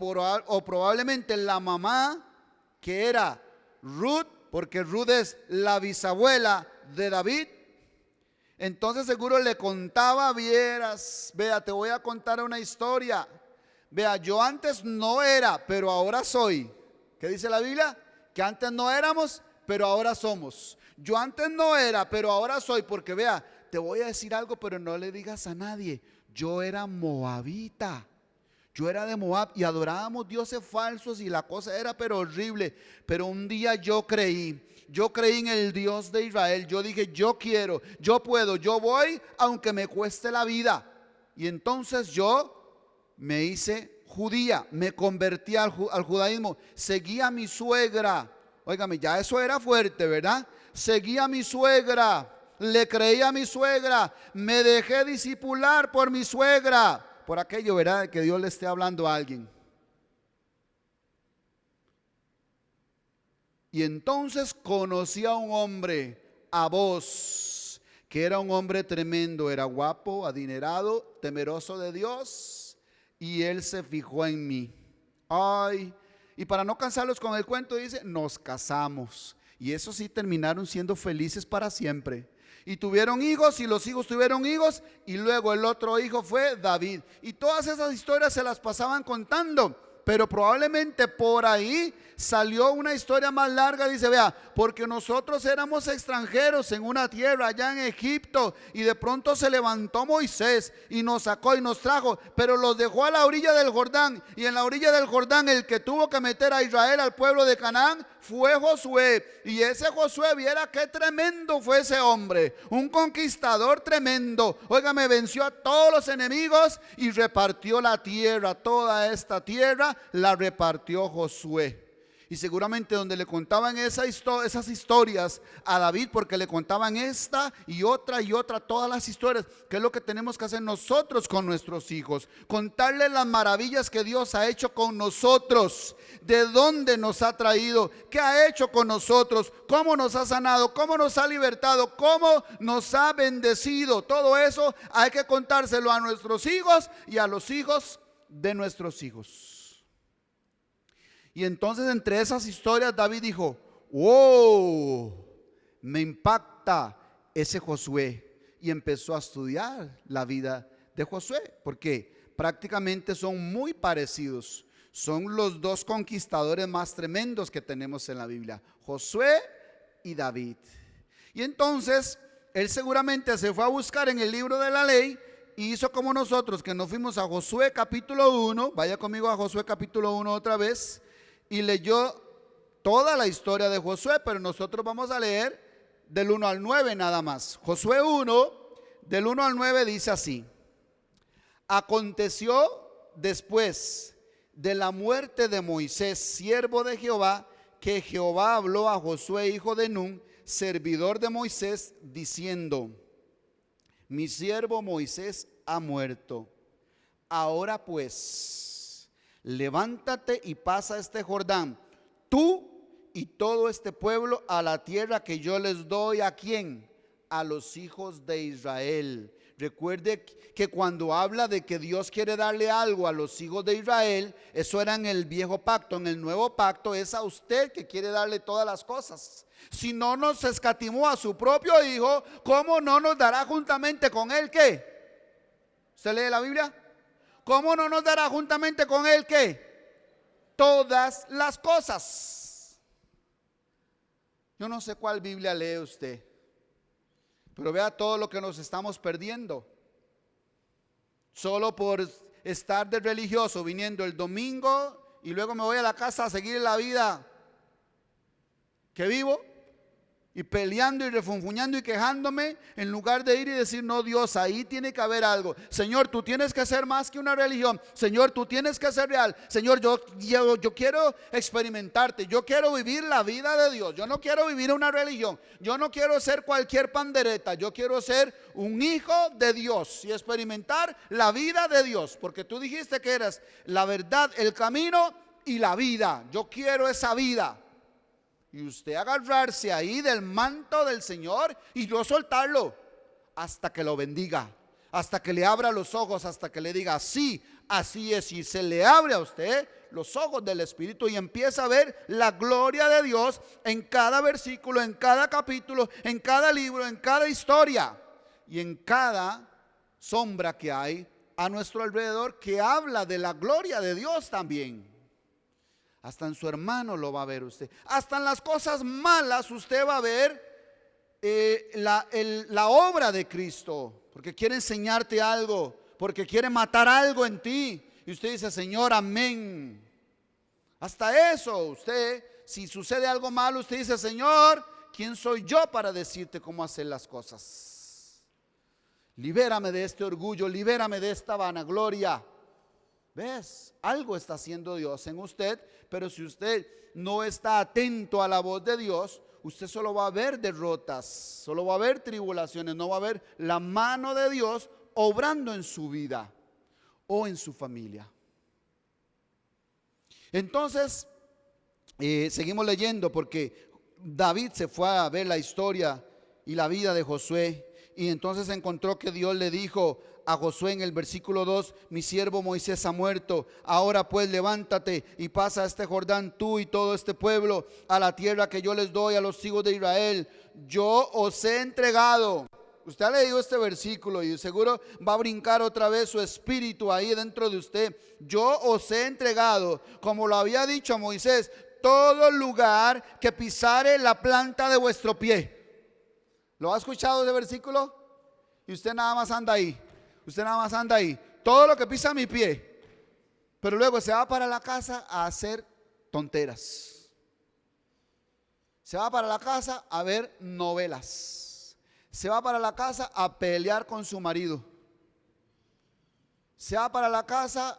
probablemente la mamá, que era Ruth, porque Ruth es la bisabuela de David, entonces seguro le contaba: vieras, vea, te voy a contar una historia. Vea, yo antes no era, pero ahora soy. ¿Qué dice la Biblia? Que antes no éramos, pero ahora somos. Yo antes no era, pero ahora soy. Porque vea, te voy a decir algo, pero no le digas a nadie: yo era moabita. Yo era de Moab y adorábamos dioses falsos y la cosa era pero horrible. Pero un día yo creí en el Dios de Israel. Yo dije, yo quiero, yo puedo, yo voy aunque me cueste la vida. Y entonces yo me hice judía, me convertí al judaísmo, seguí a mi suegra. Óigame, ya eso era fuerte, ¿verdad? Seguí a mi suegra, le creí a mi suegra, me dejé discipular por mi suegra. Por aquello, ¿verdad? Que Dios le esté hablando a alguien. Y entonces conocí a un hombre, a vos, que era un hombre tremendo, era guapo, adinerado, temeroso de Dios, y él se fijó en mí. Ay, y para no cansarlos con el cuento, dice, nos casamos. Y eso sí, terminaron siendo felices para siempre. Y tuvieron hijos, y los hijos tuvieron hijos, y luego el otro hijo fue David. Y todas esas historias se las pasaban contando. Pero probablemente por ahí salió una historia más larga. Dice, vea, porque nosotros éramos extranjeros en una tierra allá en Egipto, y de pronto se levantó Moisés y nos sacó y nos trajo, pero los dejó a la orilla del Jordán. Y en la orilla del Jordán el que tuvo que meter a Israel al pueblo de Canaán fue Josué. Y ese Josué, viera qué tremendo fue ese hombre, un conquistador tremendo. Óigame, venció a todos los enemigos y repartió la tierra. Toda esta tierra la repartió Josué. Y seguramente donde le contaban esas historias a David, porque le contaban esta y otra, todas las historias, que es lo que tenemos que hacer nosotros con nuestros hijos, contarles las maravillas que Dios ha hecho con nosotros, de dónde nos ha traído, qué ha hecho con nosotros, cómo nos ha sanado, cómo nos ha libertado, cómo nos ha bendecido. Todo eso hay que contárselo a nuestros hijos y a los hijos de nuestros hijos. Y entonces entre esas historias David dijo, wow, me impacta ese Josué. Y empezó a estudiar la vida de Josué, porque prácticamente son muy parecidos. Son los dos conquistadores más tremendos que tenemos en la Biblia, Josué y David. Y entonces él seguramente se fue a buscar en el libro de la ley y hizo como nosotros, que nos fuimos a Josué capítulo 1. Vaya conmigo a Josué capítulo 1 otra vez. Y leyó toda la historia de Josué, pero nosotros vamos a leer del 1 al 9 nada más. Josué 1, del 1 al 9 dice así: aconteció después de la muerte de Moisés, siervo de Jehová, que Jehová habló a Josué, hijo de Nun, servidor de Moisés, diciendo: mi siervo Moisés ha muerto. Ahora pues, levántate y pasa este Jordán, tú y todo este pueblo, a la tierra que yo les doy. ¿A quién? A los hijos de Israel. Recuerde que cuando habla de que Dios quiere darle algo a los hijos de Israel, eso era en el viejo pacto. En el nuevo pacto es a usted que quiere darle todas las cosas. Si no nos escatimó a su propio hijo, ¿cómo no nos dará juntamente con él qué? ¿Usted lee la Biblia? ¿Cómo no nos dará juntamente con él qué? Todas las cosas. Yo no sé cuál Biblia lee usted, pero vea todo lo que nos estamos perdiendo. Solo por estar de religioso, viniendo el domingo y luego me voy a la casa a seguir la vida que vivo, y peleando y refunfuñando y quejándome, en lugar de ir y decir, no, Dios, ahí tiene que haber algo. Señor, tú tienes que ser más que una religión. Señor, tú tienes que ser real. Señor, yo quiero experimentarte. Yo quiero vivir la vida de Dios. Yo no quiero vivir una religión. Yo no quiero ser cualquier pandereta. Yo quiero ser un hijo de Dios y experimentar la vida de Dios, porque tú dijiste que eras la verdad, el camino y la vida. Yo quiero esa vida. Y usted agarrarse ahí del manto del Señor y no soltarlo hasta que lo bendiga, hasta que le abra los ojos, hasta que le diga, sí, así es. Y se le abre a usted los ojos del Espíritu y empieza a ver la gloria de Dios en cada versículo, en cada capítulo, en cada libro, en cada historia y en cada sombra que hay a nuestro alrededor, que habla de la gloria de Dios también. Hasta en su hermano lo va a ver usted. Hasta en las cosas malas usted va a ver la obra de Cristo. Porque quiere enseñarte algo. Porque quiere matar algo en ti. y usted dice, Señor, amén. Hasta eso, usted, si sucede algo malo, usted dice, Señor, ¿quién soy yo para decirte cómo hacer las cosas? Libérame de este orgullo, libérame de esta vanagloria. ¿Ves? Algo está haciendo Dios en usted, pero si usted no está atento a la voz de Dios, usted solo va a ver derrotas, solo va a ver tribulaciones, no va a ver la mano de Dios obrando en su vida o en su familia. Entonces, seguimos leyendo porque David se fue a ver la historia y la vida de Josué, y entonces encontró que Dios le dijo a Josué en el versículo 2: mi siervo Moisés ha muerto, ahora pues levántate y pasa este Jordán tú y todo este pueblo a la tierra que yo les doy a los hijos de Israel. Yo os he entregado. Usted ha leído este versículo y seguro va a brincar otra vez su espíritu ahí dentro de usted. Yo os he entregado, como lo había dicho a Moisés, todo lugar que pisare la planta de vuestro pie. ¿Lo ha escuchado ese versículo? Y usted nada más anda ahí. Usted nada más anda ahí. Todo lo que pisa mi pie. Pero luego se va para la casa a hacer tonteras. Se va para la casa a ver novelas. Se va para la casa a pelear con su marido. Se va para la casa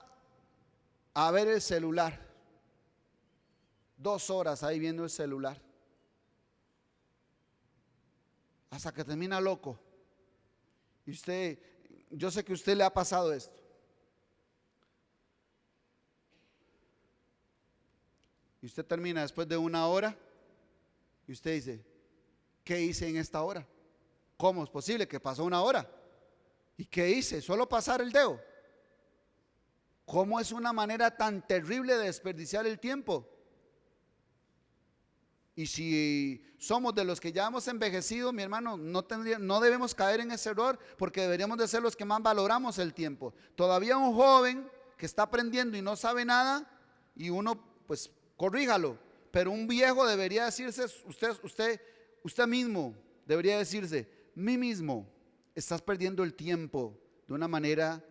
a ver el celular. 2 horas ahí viendo el celular. Hasta que termina loco. Y usted, yo sé que a usted le ha pasado esto. Y usted termina después de 1 hora y usted dice, ¿qué hice en esta hora? ¿Cómo es posible que pasó 1 hora? ¿Y qué hice? Solo pasar el dedo. ¿Cómo es una manera tan terrible de desperdiciar el tiempo? Y si somos de los que ya hemos envejecido, mi hermano, no debemos caer en ese error, porque deberíamos de ser los que más valoramos el tiempo. Todavía un joven que está aprendiendo y no sabe nada, y uno pues corríjalo, pero un viejo debería decirse, usted mismo debería decirse, mí mismo, estás perdiendo el tiempo de una manera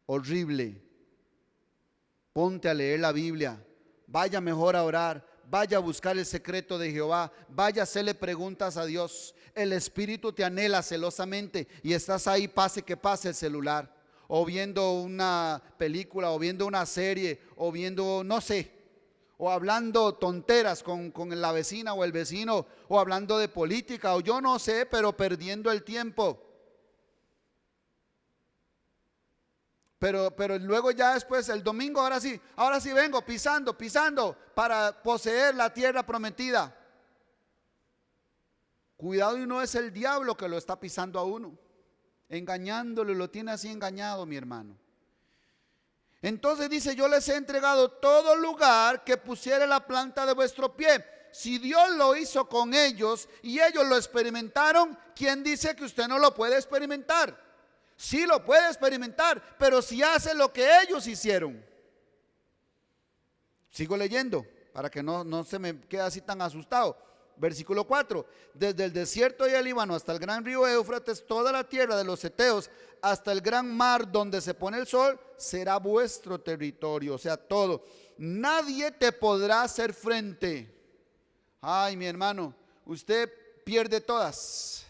horrible. Ponte a leer la Biblia, vaya mejor a orar, vaya a buscar el secreto de Jehová, vaya a hacerle preguntas a Dios. El Espíritu te anhela celosamente y estás ahí, pase que pase el celular, o viendo una película, o viendo una serie, o viendo, no sé, o hablando tonteras con la vecina o el vecino, o hablando de política, o yo no sé, pero perdiendo el tiempo. Pero luego ya después, el domingo, ahora sí vengo pisando para poseer la tierra prometida. Cuidado, y no es el diablo que lo está pisando a uno, engañándolo, lo tiene así engañado, mi hermano. Entonces dice, yo les he entregado todo lugar que pusiere la planta de vuestro pie. Si Dios lo hizo con ellos y ellos lo experimentaron, ¿quién dice que usted no lo puede experimentar? Sí lo puede experimentar, pero si hace lo que ellos hicieron. Sigo leyendo para que no se me quede así tan asustado. Versículo 4: desde el desierto y el Líbano hasta el gran río Éufrates, toda la tierra de los heteos, hasta el gran mar donde se pone el sol, será vuestro territorio. O sea, todo. Nadie te podrá hacer frente. Ay, mi hermano, usted pierde todas.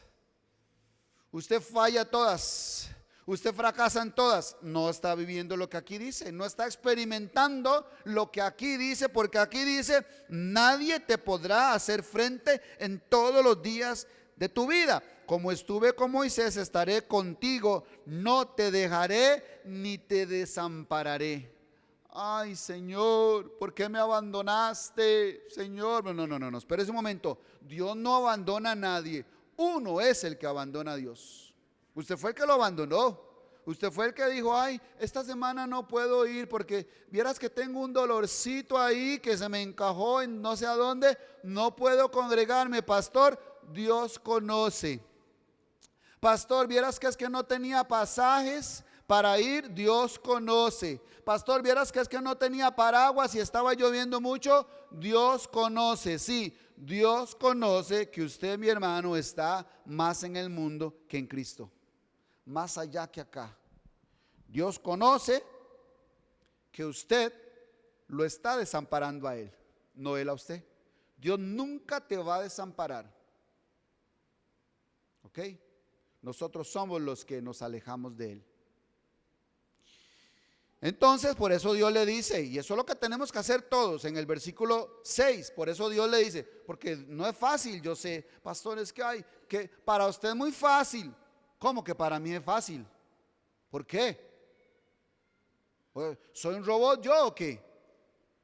Usted falla todas. Usted fracasa en todas. No está viviendo lo que aquí dice, no está experimentando lo que aquí dice, porque aquí dice, nadie te podrá hacer frente en todos los días de tu vida. Como estuve con Moisés, estaré contigo, no te dejaré ni te desampararé. Ay, Señor, ¿por qué me abandonaste? Señor, no, espérese un momento. Dios no abandona a nadie, uno es el que abandona a Dios. Usted fue el que lo abandonó. Usted fue el que dijo, ay, esta semana no puedo ir porque vieras que tengo un dolorcito ahí que se me encajó en no sé a dónde, no puedo congregarme. Pastor, Dios conoce. Pastor, vieras que es que no tenía pasajes para ir, Dios conoce. Pastor, vieras que es que no tenía paraguas y estaba lloviendo mucho, Dios conoce. Sí, Dios conoce que usted, mi hermano, está más en el mundo que en Cristo, más allá que acá. Dios conoce que usted lo está desamparando a él, no él a usted. Dios nunca te va a desamparar. ¿Ok? Nosotros somos los que nos alejamos de él. Entonces, por eso Dios le dice, y eso es lo que tenemos que hacer todos en el versículo 6, por eso Dios le dice, porque no es fácil, yo sé, pastores, que para usted es muy fácil. ¿Cómo que para mí es fácil? ¿Por qué? ¿Soy un robot yo o qué?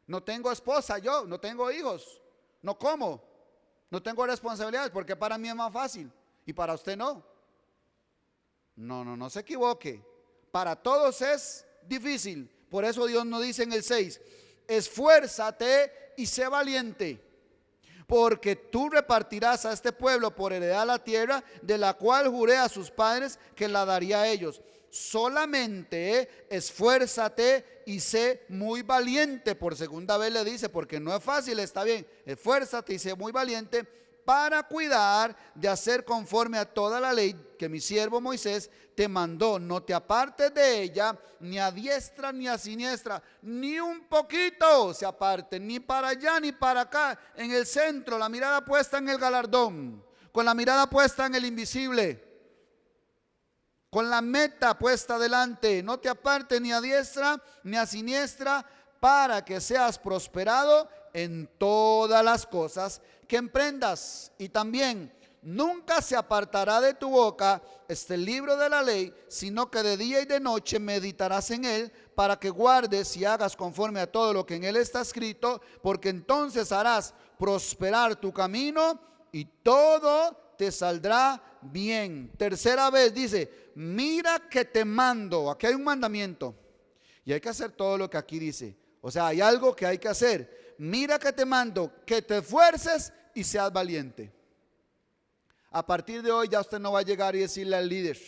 No tengo esposa yo, no tengo hijos, no como, no tengo responsabilidades, porque para mí es más fácil y para usted no. No se equivoque, para todos es difícil. Por eso Dios nos dice en el 6, esfuérzate y sé valiente, porque tú repartirás a este pueblo por heredad la tierra de la cual juré a sus padres que la daría a ellos. Solamente esfuérzate y sé muy valiente. Por segunda vez le dice, porque no es fácil, está bien, esfuérzate y sé muy valiente para cuidar de hacer conforme a toda la ley que mi siervo Moisés te mandó. No te apartes de ella, ni a diestra ni a siniestra, ni un poquito se aparte, ni para allá ni para acá, en el centro, la mirada puesta en el galardón, con la mirada puesta en el invisible, con la meta puesta delante. No te apartes ni a diestra ni a siniestra, para que seas prosperado en todas las cosas que emprendas. Y también nunca se apartará de tu boca este libro de la ley, sino que de día y de noche meditarás en él, para que guardes y hagas conforme a todo lo que en él está escrito, porque entonces harás prosperar tu camino y todo te saldrá bien. Tercera vez dice, mira que te mando. Aquí hay un mandamiento y hay que hacer todo lo que aquí dice. O sea, hay algo que hay que hacer. Mira que te mando, que te esfuerces y seas valiente. A partir de hoy ya usted no va a llegar y decirle al líder,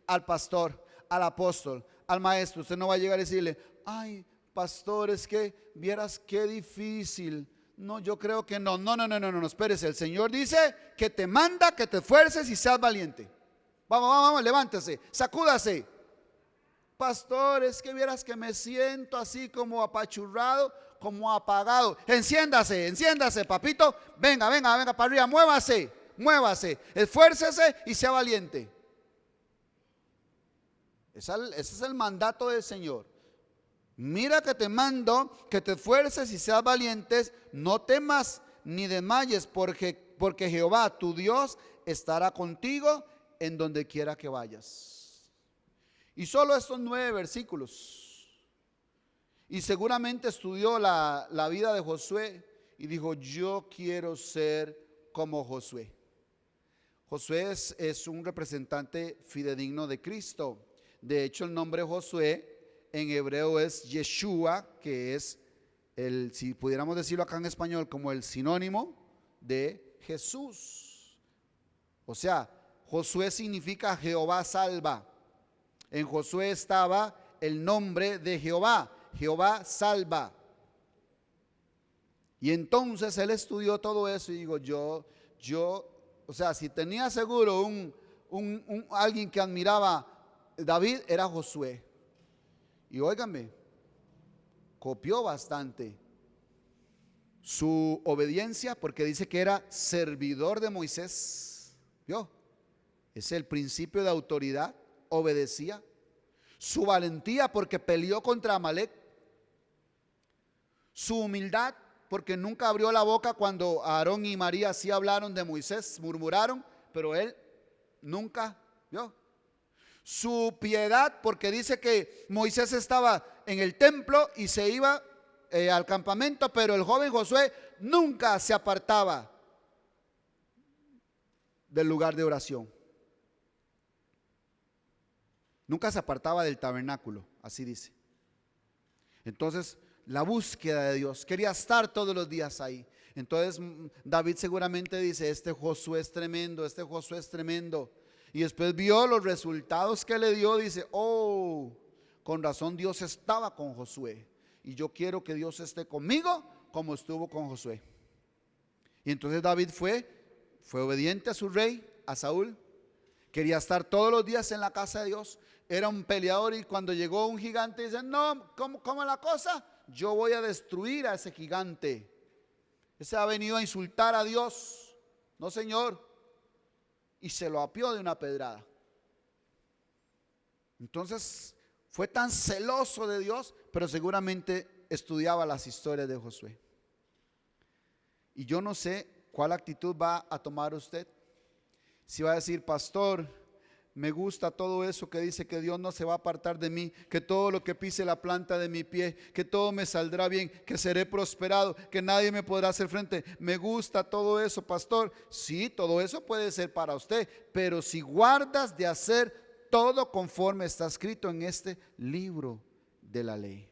al pastor, al apóstol, al maestro, usted no va a llegar y decirle, ay, pastor, es que vieras qué difícil. No, yo creo que no, espérese. El Señor dice que te manda que te esfuerces y seas valiente. Vamos, levántese, sacúdase. Pastor, es que vieras que me siento así como apachurrado, como apagado. Enciéndase, papito. Venga para arriba, muévase, esfuércese y sea valiente. Ese es el mandato del Señor. Mira que te mando que te esfuerces y seas valientes, no temas ni desmayes, porque Jehová tu Dios estará contigo en donde quiera que vayas. Y solo estos 9 versículos. Y seguramente estudió la vida de Josué y dijo, yo quiero ser como Josué. Josué es un representante fidedigno de Cristo. De hecho, el nombre Josué en hebreo es Yeshua, que es si pudiéramos decirlo acá en español, como el sinónimo de Jesús. O sea, Josué significa Jehová salva. En Josué estaba el nombre de Jehová, Jehová salva. Y entonces él estudió todo eso y digo, o sea, si tenía seguro alguien que admiraba a David, era Josué. Y óigame, copió bastante su obediencia, porque dice que era servidor de Moisés. ¿Vio? Es el principio de autoridad. Obedecía. Su valentía, porque peleó contra Amalek. Su humildad, porque nunca abrió la boca cuando Aarón y María sí hablaron de Moisés, murmuraron, pero él nunca vio. Su piedad, porque dice que Moisés estaba en el templo y se iba al campamento, pero el joven Josué nunca se apartaba del lugar de oración. Nunca se apartaba del tabernáculo, así dice. Entonces, la búsqueda de Dios, quería estar todos los días ahí. Entonces, David seguramente dice, este Josué es tremendo. Y después vio los resultados que le dio, dice, oh, con razón Dios estaba con Josué. Y yo quiero que Dios esté conmigo como estuvo con Josué. Y entonces David fue obediente a su rey, a Saúl. Quería estar todos los días en la casa de Dios. era un peleador y cuando llegó un gigante dice, no, ¿cómo es la cosa? Yo voy a destruir a ese gigante. Ese ha venido a insultar a Dios. No, señor. Y se lo apió de una pedrada. Entonces fue tan celoso de Dios, pero seguramente estudiaba las historias de Josué. Y yo no sé cuál actitud va a tomar usted. Si va a decir, pastor, me gusta todo eso que dice que Dios no se va a apartar de mí, que todo lo que pise la planta de mi pie, que todo me saldrá bien, que seré prosperado, que nadie me podrá hacer frente. Me gusta todo eso, pastor. Sí, todo eso puede ser para usted, pero si guardas de hacer todo conforme está escrito en este libro de la ley.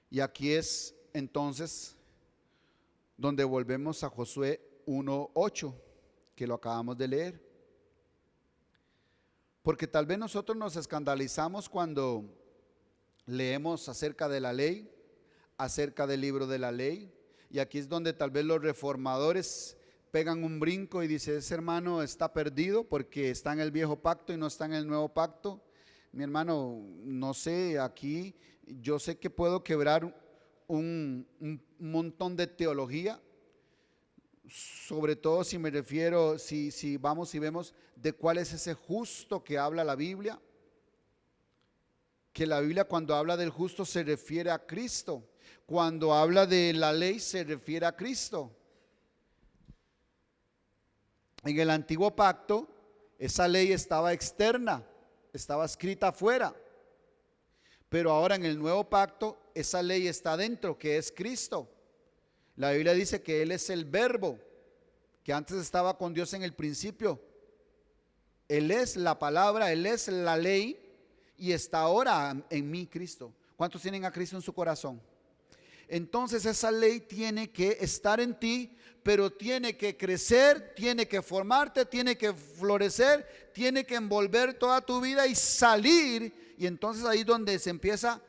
Y aquí es entonces donde volvemos a Josué 1:8, que lo acabamos de leer. Porque tal vez nosotros nos escandalizamos cuando leemos acerca de la ley, acerca del libro de la ley, y aquí es donde tal vez los reformadores pegan un brinco y dicen, ese hermano está perdido porque está en el viejo pacto y no está en el nuevo pacto. Mi hermano, no sé, aquí yo sé que puedo quebrar un montón de teología, sobre todo si me refiero, si vamos y vemos de cuál es ese justo que habla la Biblia, que la Biblia cuando habla del justo se refiere a Cristo, cuando habla de la ley se refiere a Cristo. En el antiguo pacto esa ley estaba externa, estaba escrita afuera, pero ahora en el nuevo pacto esa ley está dentro, que es Cristo. La Biblia dice que Él es el verbo, que antes estaba con Dios en el principio. Él es la palabra, Él es la ley y está ahora en mí Cristo. ¿Cuántos tienen a Cristo en su corazón? Entonces esa ley tiene que estar en ti, pero tiene que crecer, tiene que formarte, tiene que florecer, tiene que envolver toda tu vida y salir. Y entonces ahí es donde se empieza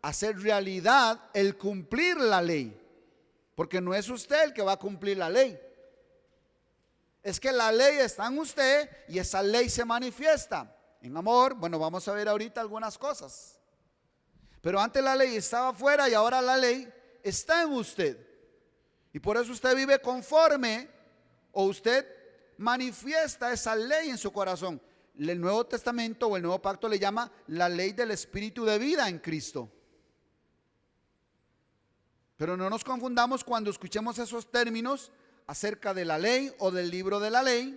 a hacer realidad el cumplir la ley. Porque no es usted el que va a cumplir la ley. Es que la ley está en usted y esa ley se manifiesta en amor. Bueno, vamos a ver ahorita algunas cosas. Pero antes la ley estaba afuera y ahora la ley está en usted. Y por eso usted vive conforme o usted manifiesta esa ley en su corazón. El Nuevo Testamento o el Nuevo Pacto le llama la ley del Espíritu de vida en Cristo. Pero no nos confundamos cuando escuchemos esos términos acerca de la ley o del libro de la ley,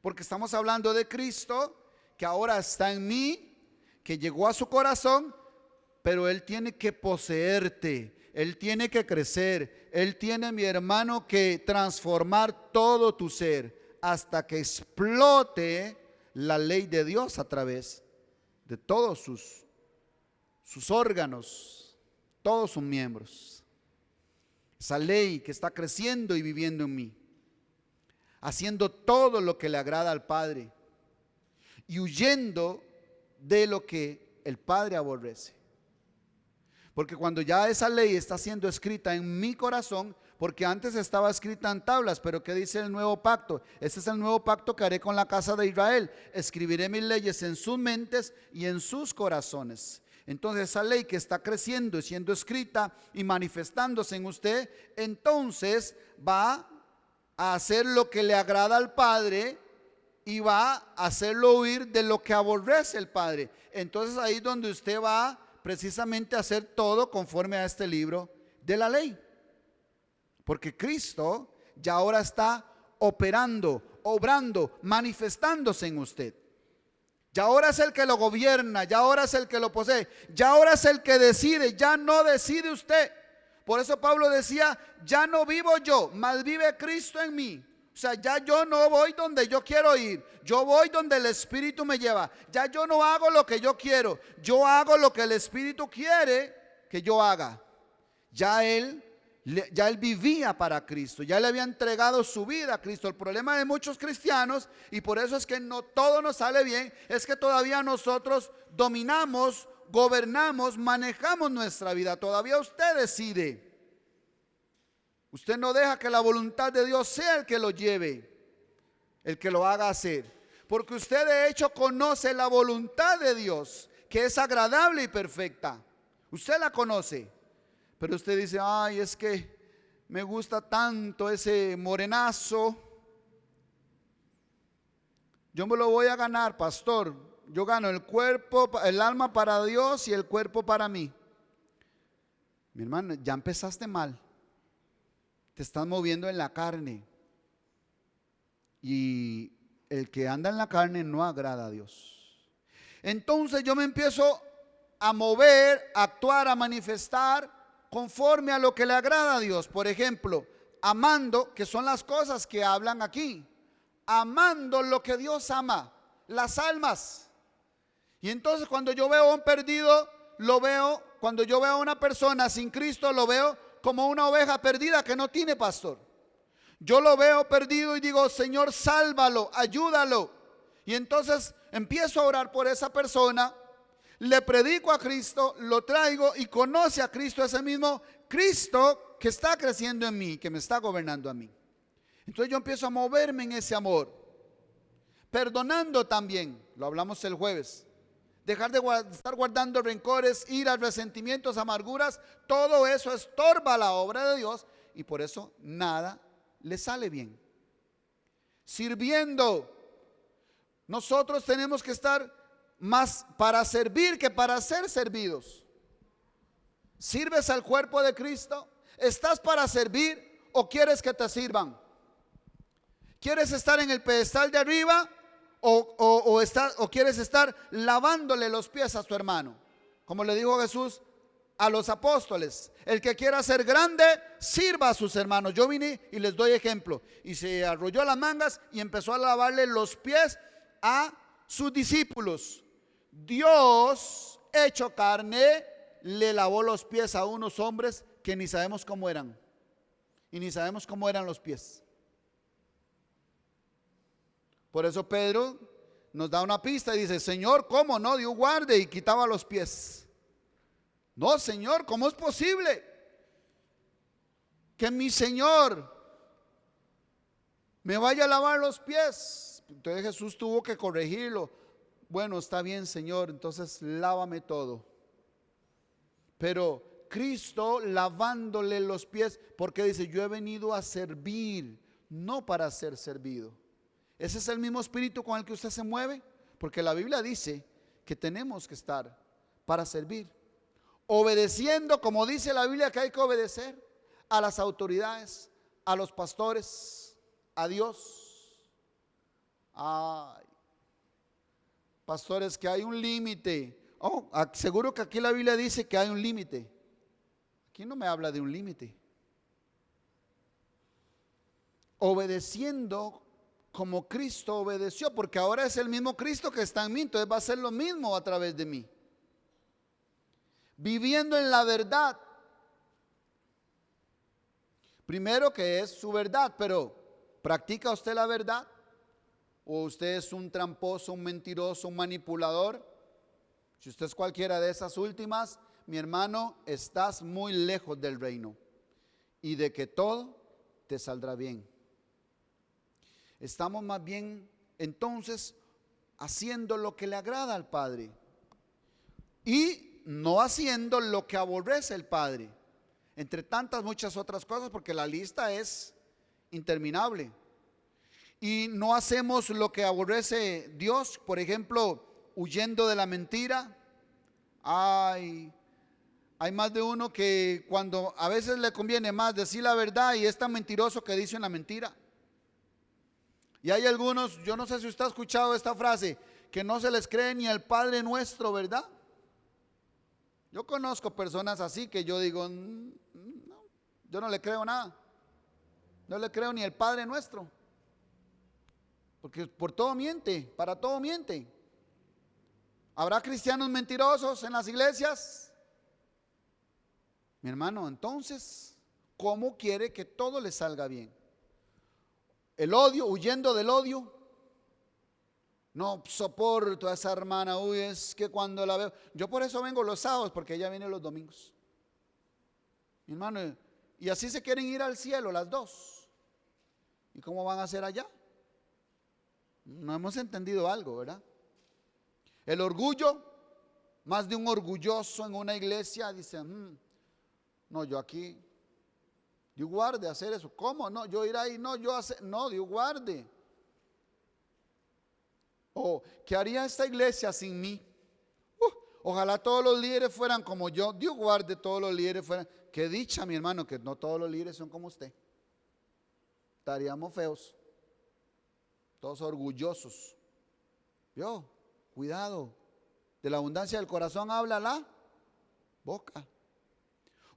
porque estamos hablando de Cristo que ahora está en mí, que llegó a su corazón, pero Él tiene que poseerte, Él tiene que crecer, Él tiene, mi hermano, que transformar todo tu ser hasta que explote la ley de Dios a través de todos sus órganos, todos sus miembros. Esa ley que está creciendo y viviendo en mí, haciendo todo lo que le agrada al Padre y huyendo de lo que el Padre aborrece. Porque cuando ya esa ley está siendo escrita en mi corazón, porque antes estaba escrita en tablas, pero ¿qué dice el nuevo pacto? Este es el nuevo pacto que haré con la casa de Israel. Escribiré mis leyes en sus mentes y en sus corazones. Entonces esa ley que está creciendo y siendo escrita y manifestándose en usted, entonces va a hacer lo que le agrada al Padre y va a hacerlo huir de lo que aborrece el Padre. Entonces ahí es donde usted va precisamente a hacer todo conforme a este libro de la ley. Porque Cristo ya ahora está operando, obrando, manifestándose en usted. Ya ahora es el que lo gobierna, ya ahora es el que lo posee, ya ahora es el que decide, ya no decide usted. Por eso Pablo decía, ya no vivo yo, mas vive Cristo en mí. O sea, ya yo no voy donde yo quiero ir, yo voy donde el Espíritu me lleva. Ya yo no hago lo que yo quiero, yo hago lo que el Espíritu quiere que yo haga. Ya él vivía para Cristo, ya le había entregado su vida a Cristo. El problema de muchos cristianos, y por eso es que no todo nos sale bien, es que todavía nosotros dominamos, gobernamos, manejamos nuestra vida. Todavía usted decide. Usted no deja que la voluntad de Dios sea el que lo lleve. el que lo haga hacer. Porque usted de hecho conoce la voluntad de Dios, que es agradable y perfecta. Usted la conoce. Pero usted dice, ay, es que me gusta tanto ese morenazo. Yo me lo voy a ganar, pastor. Yo gano el cuerpo, el alma para Dios y el cuerpo para mí. Mi hermano, ya empezaste mal. Te estás moviendo en la carne. Y el que anda en la carne no agrada a Dios. Entonces yo me empiezo a mover, a actuar, a manifestar conforme a lo que le agrada a Dios. Por ejemplo, amando, que son las cosas que hablan aquí. Amando lo que Dios ama, las almas. Y entonces cuando yo veo a un perdido, lo veo, cuando yo veo a una persona sin Cristo, lo veo como una oveja perdida que no tiene pastor. Yo lo veo perdido y digo, Señor, sálvalo, ayúdalo. Y entonces empiezo a orar por esa persona, le predico a Cristo, lo traigo y conoce a Cristo, ese mismo Cristo que está creciendo en mí, que me está gobernando a mí. Entonces yo empiezo a moverme en ese amor, perdonando también, lo hablamos el jueves. Dejar de estar guardando rencores, iras, resentimientos, amarguras, todo eso estorba la obra de Dios y por eso nada le sale bien. Sirviendo, nosotros tenemos que estar más para servir que para ser servidos. ¿Sirves al cuerpo de Cristo? ¿Estás para servir o quieres que te sirvan? ¿Quieres estar en el pedestal de arriba o quieres estar lavándole los pies a su hermano? Como le dijo Jesús a los apóstoles, el que quiera ser grande, sirva a sus hermanos. Yo vine y les doy ejemplo. Y se arrolló las mangas y empezó a lavarle los pies a sus discípulos. Dios, hecho carne, le lavó los pies a unos hombres que ni sabemos cómo eran. Y ni sabemos cómo eran los pies. Por eso Pedro nos da una pista y dice, Señor, ¿cómo no? Dios guarde, y quitaba los pies. No, Señor, ¿cómo es posible que mi Señor me vaya a lavar los pies? Entonces Jesús tuvo que corregirlo. Bueno, está bien, Señor, entonces lávame todo. Pero Cristo lavándole los pies, porque dice, yo he venido a servir, no para ser servido. Ese es el mismo espíritu con el que usted se mueve, porque la Biblia dice que tenemos que estar para servir, obedeciendo, como dice la Biblia que hay que obedecer a las autoridades, a los pastores, a Dios. Ay, pastores, que hay un límite. Oh, seguro que aquí la Biblia dice que hay un límite. Aquí no me habla de un límite. Obedeciendo como Cristo obedeció, porque ahora es el mismo Cristo que está en mí, entonces va a ser lo mismo a través de mí. Viviendo en la verdad. Primero, que es su verdad, pero ¿practica usted la verdad? ¿O usted es un tramposo, un mentiroso, un manipulador? Si usted es cualquiera de esas últimas, mi hermano, estás muy lejos del reino y de que todo te saldrá bien. Estamos más bien entonces haciendo lo que le agrada al Padre y no haciendo lo que aborrece el Padre, entre tantas muchas otras cosas, porque la lista es interminable. Y no hacemos lo que aborrece Dios, por ejemplo, huyendo de la mentira. Hay más de uno que cuando a veces le conviene más decir la verdad y es tan mentiroso que dice una mentira. Y hay algunos, yo no sé si usted ha escuchado esta frase, que no se les cree ni al Padre Nuestro, ¿verdad? Yo conozco personas así que yo digo, no, yo no le creo nada. No le creo ni al Padre Nuestro. Porque por todo miente, para todo miente. ¿Habrá cristianos mentirosos en las iglesias? Mi hermano, entonces, ¿cómo quiere que todo le salga bien? El odio, huyendo del odio. No soporto a esa hermana, uy, es que cuando la veo, yo por eso vengo los sábados, porque ella viene los domingos. Mi hermano, y así se quieren ir al cielo las dos. ¿Y cómo van a hacer allá? No hemos entendido algo, ¿verdad? El orgullo, más de un orgulloso en una iglesia dice, no, yo aquí, Dios guarde hacer eso. ¿Cómo? No, yo ir ahí, no, yo hacer, no, Dios guarde. O, ¿qué haría esta iglesia sin mí? Ojalá todos los líderes fueran como yo. Dios guarde todos los líderes fueran. Qué dicha, mi hermano, que no todos los líderes son como usted. Estaríamos feos. Todos orgullosos. Yo, cuidado. De la abundancia del corazón habla la boca.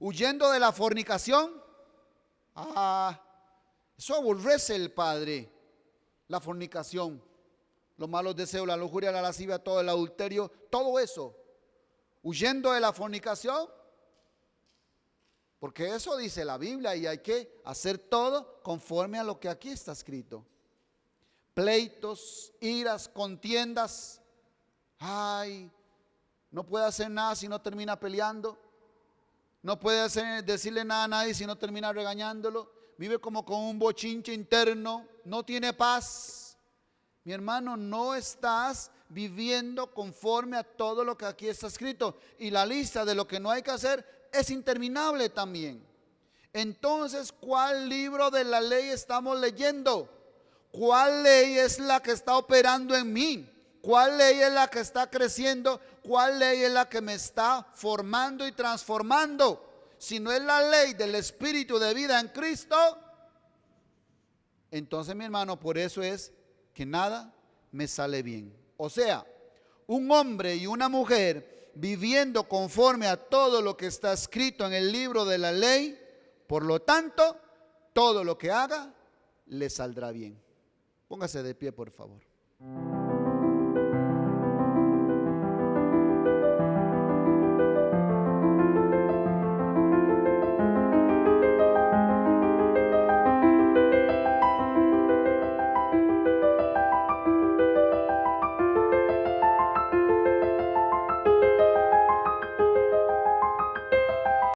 Huyendo de la fornicación. Eso aborrece el Padre. La fornicación. Los malos deseos, la lujuria, la lascivia, todo el adulterio, todo eso. Huyendo de la fornicación, porque eso dice la Biblia y hay que hacer todo conforme a lo que aquí está escrito. Pleitos, iras, contiendas. No puede hacer nada si no termina peleando. No puede decirle nada a nadie si no termina regañándolo. Vive como con un bochinche interno, no tiene paz. Mi hermano, no estás viviendo conforme a todo lo que aquí está escrito. Y la lista de lo que no hay que hacer es interminable también. Entonces, ¿cuál libro de la ley estamos leyendo? ¿Cuál ley es la que está operando en mí? ¿Cuál ley es la que está creciendo? ¿Cuál ley es la que me está formando y transformando? Si no es la ley del Espíritu de vida en Cristo, entonces, mi hermano, por eso es que nada me sale bien. O sea, un hombre y una mujer viviendo conforme a todo lo que está escrito en el libro de la ley, por lo tanto, todo lo que haga le saldrá bien. Póngase de pie, por favor.